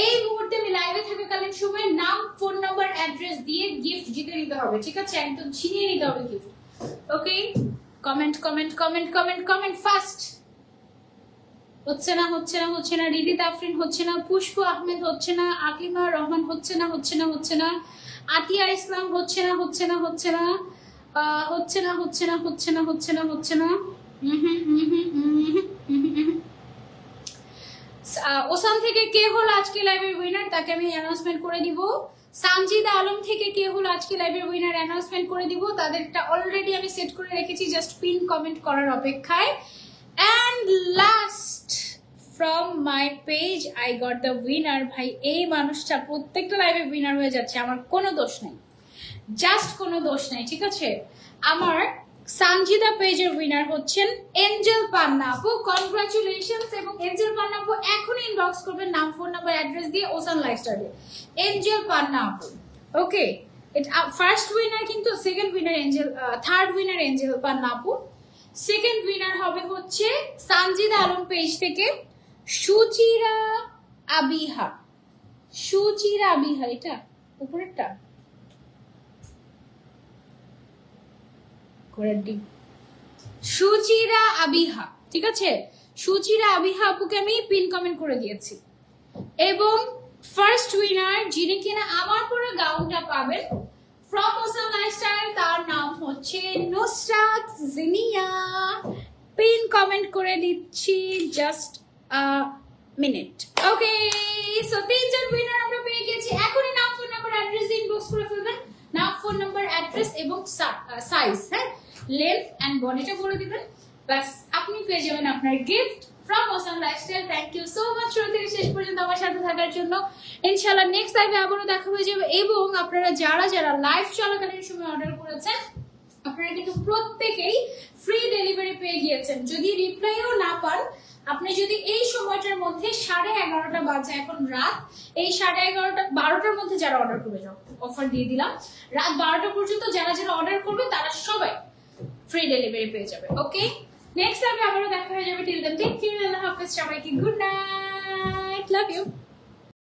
এই মুহূর্তে আমি লাইভে থাকাকালীন সময়ে নাম, ফোন নাম্বার, অ্যাড্রেস দিয়ে গিফট জিতে নিতে হবে, ঠিক আছে? একদম ছিনিয়ে নিতে হবে gift. Okay, comment comment comment comment comment fast. হচ্ছে না হচ্ছে না হচ্ছে না। রিদিত আফরিন হচ্ছে না, পুষ্প আহমেদ হচ্ছে না, আকিমা রহমান হচ্ছে না হচ্ছে না হচ্ছে না, আতিয়া ইসলাম হচ্ছে না হচ্ছে না হচ্ছে না হচ্ছে না হচ্ছে না হচ্ছে না হচ্ছে না হচ্ছে না। ওসান থেকে কে হল আজকে লাইভের উইনার তাকে আমি অ্যানাউন্সমেন্ট করে দিব। সানজিদা আলম থেকে কে হল আজকে লাইভের উইনার অ্যানাউন্সমেন্ট করে দিব। তাদেরটা অলরেডি আমি সেট করে রেখেছি, জাস্ট পিন কমেন্ট করার অপেক্ষায়। And last from my page I got the winner। ভাই এই মানুষটা প্রত্যেকটা লাইভে উইনার হয়ে যাচ্ছে, আমার কোনো দোষ নাই, জাস্ট কোনো দোষ নাই, ঠিক আছে? আমার সানজিদা পেজের উইনার হচ্ছেন এঞ্জেল পান্না আপু, কনগ্রাচুলেশনস। এবং এঞ্জেল পান্না আপু এখনই ইনবক্স করবেন নাম, ফোন নাম্বার, অ্যাড্রেস দিয়ে ওসান লাইফস্টাইলে। এঞ্জেল পান্না আপু, ওকে। ফার্স্ট উইনার কিন্তু, second winner Angel, third winner Angel Panna আপু। সেকেন্ড উইনার হবে হচ্ছে সানজিদা আলম পেজ থেকে সুচিরা আবিহা। সুচিরা আবিহা, এটা উপরেরটা সুচিরা আবিহা, ঠিক আছে? সুচিরা আবিহা আপুকে আমি পিন কমেন্ট করে দিয়েছি। এবং ফার্স্ট উইনার যিনি কিনা আমার পুরো গাউনটা পাবেন ফ্রম ওসান লাইফস্টাইল, তার নাম হচ্ছে নুসরাত জিনিয়া। পিন কমেন্ট করে দিচ্ছি, জাস্ট মিনিট। ওকে, সো 3 জন উইনার আমরা পেয়ে গেছি। এখনই নাম, ফোন নাম্বার, অ্যাড্রেস দিয়ে ইনবক্স করে ফেলবেন। নাম, ফোন নাম্বার, অ্যাড্রেস এবং সাইজ, হ্যাঁ, লেন্থ এন্ড বডিটা বলে দিবেন, বাস আপনি পেয়ে যাবেন আপনার gift from Osam Lifestyle. Thank you so much শুরু থেকে শেষ পর্যন্ত আমার সাথে থাকার জন্য। ইনশাআল্লাহ নেক্সট লাইভে আবারও দেখা হয়ে যাবে। এবং আপনারা যারা যারা লাইভ চলাকালীন সময় অর্ডার করেছেন, আপনারা কিন্তু প্রত্যেকেই ফ্রি ডেলিভারি পেয়ে গিয়েছেন। যদি রিপ্লাইও না পান, আপনি যদি এই সময়টার মধ্যে 11:30 বাজে, এখন রাত, এই 11:30 12টার মধ্যে যারা অর্ডার করবে, অফার দিয়ে দিলাম, রাত 12টা পর্যন্ত যারা যারা অর্ডার করবে তারা সবাই ফ্রি ডেলিভারি পেয়ে যাবে। ওকে, নেক্সট টাইমে আবারও দেখা হয়ে যাবে। টিল দেন টেক কেয়ার, আল্লাহ হাফেজ সবাইকে, গুড নাইট, লাভ ইউ।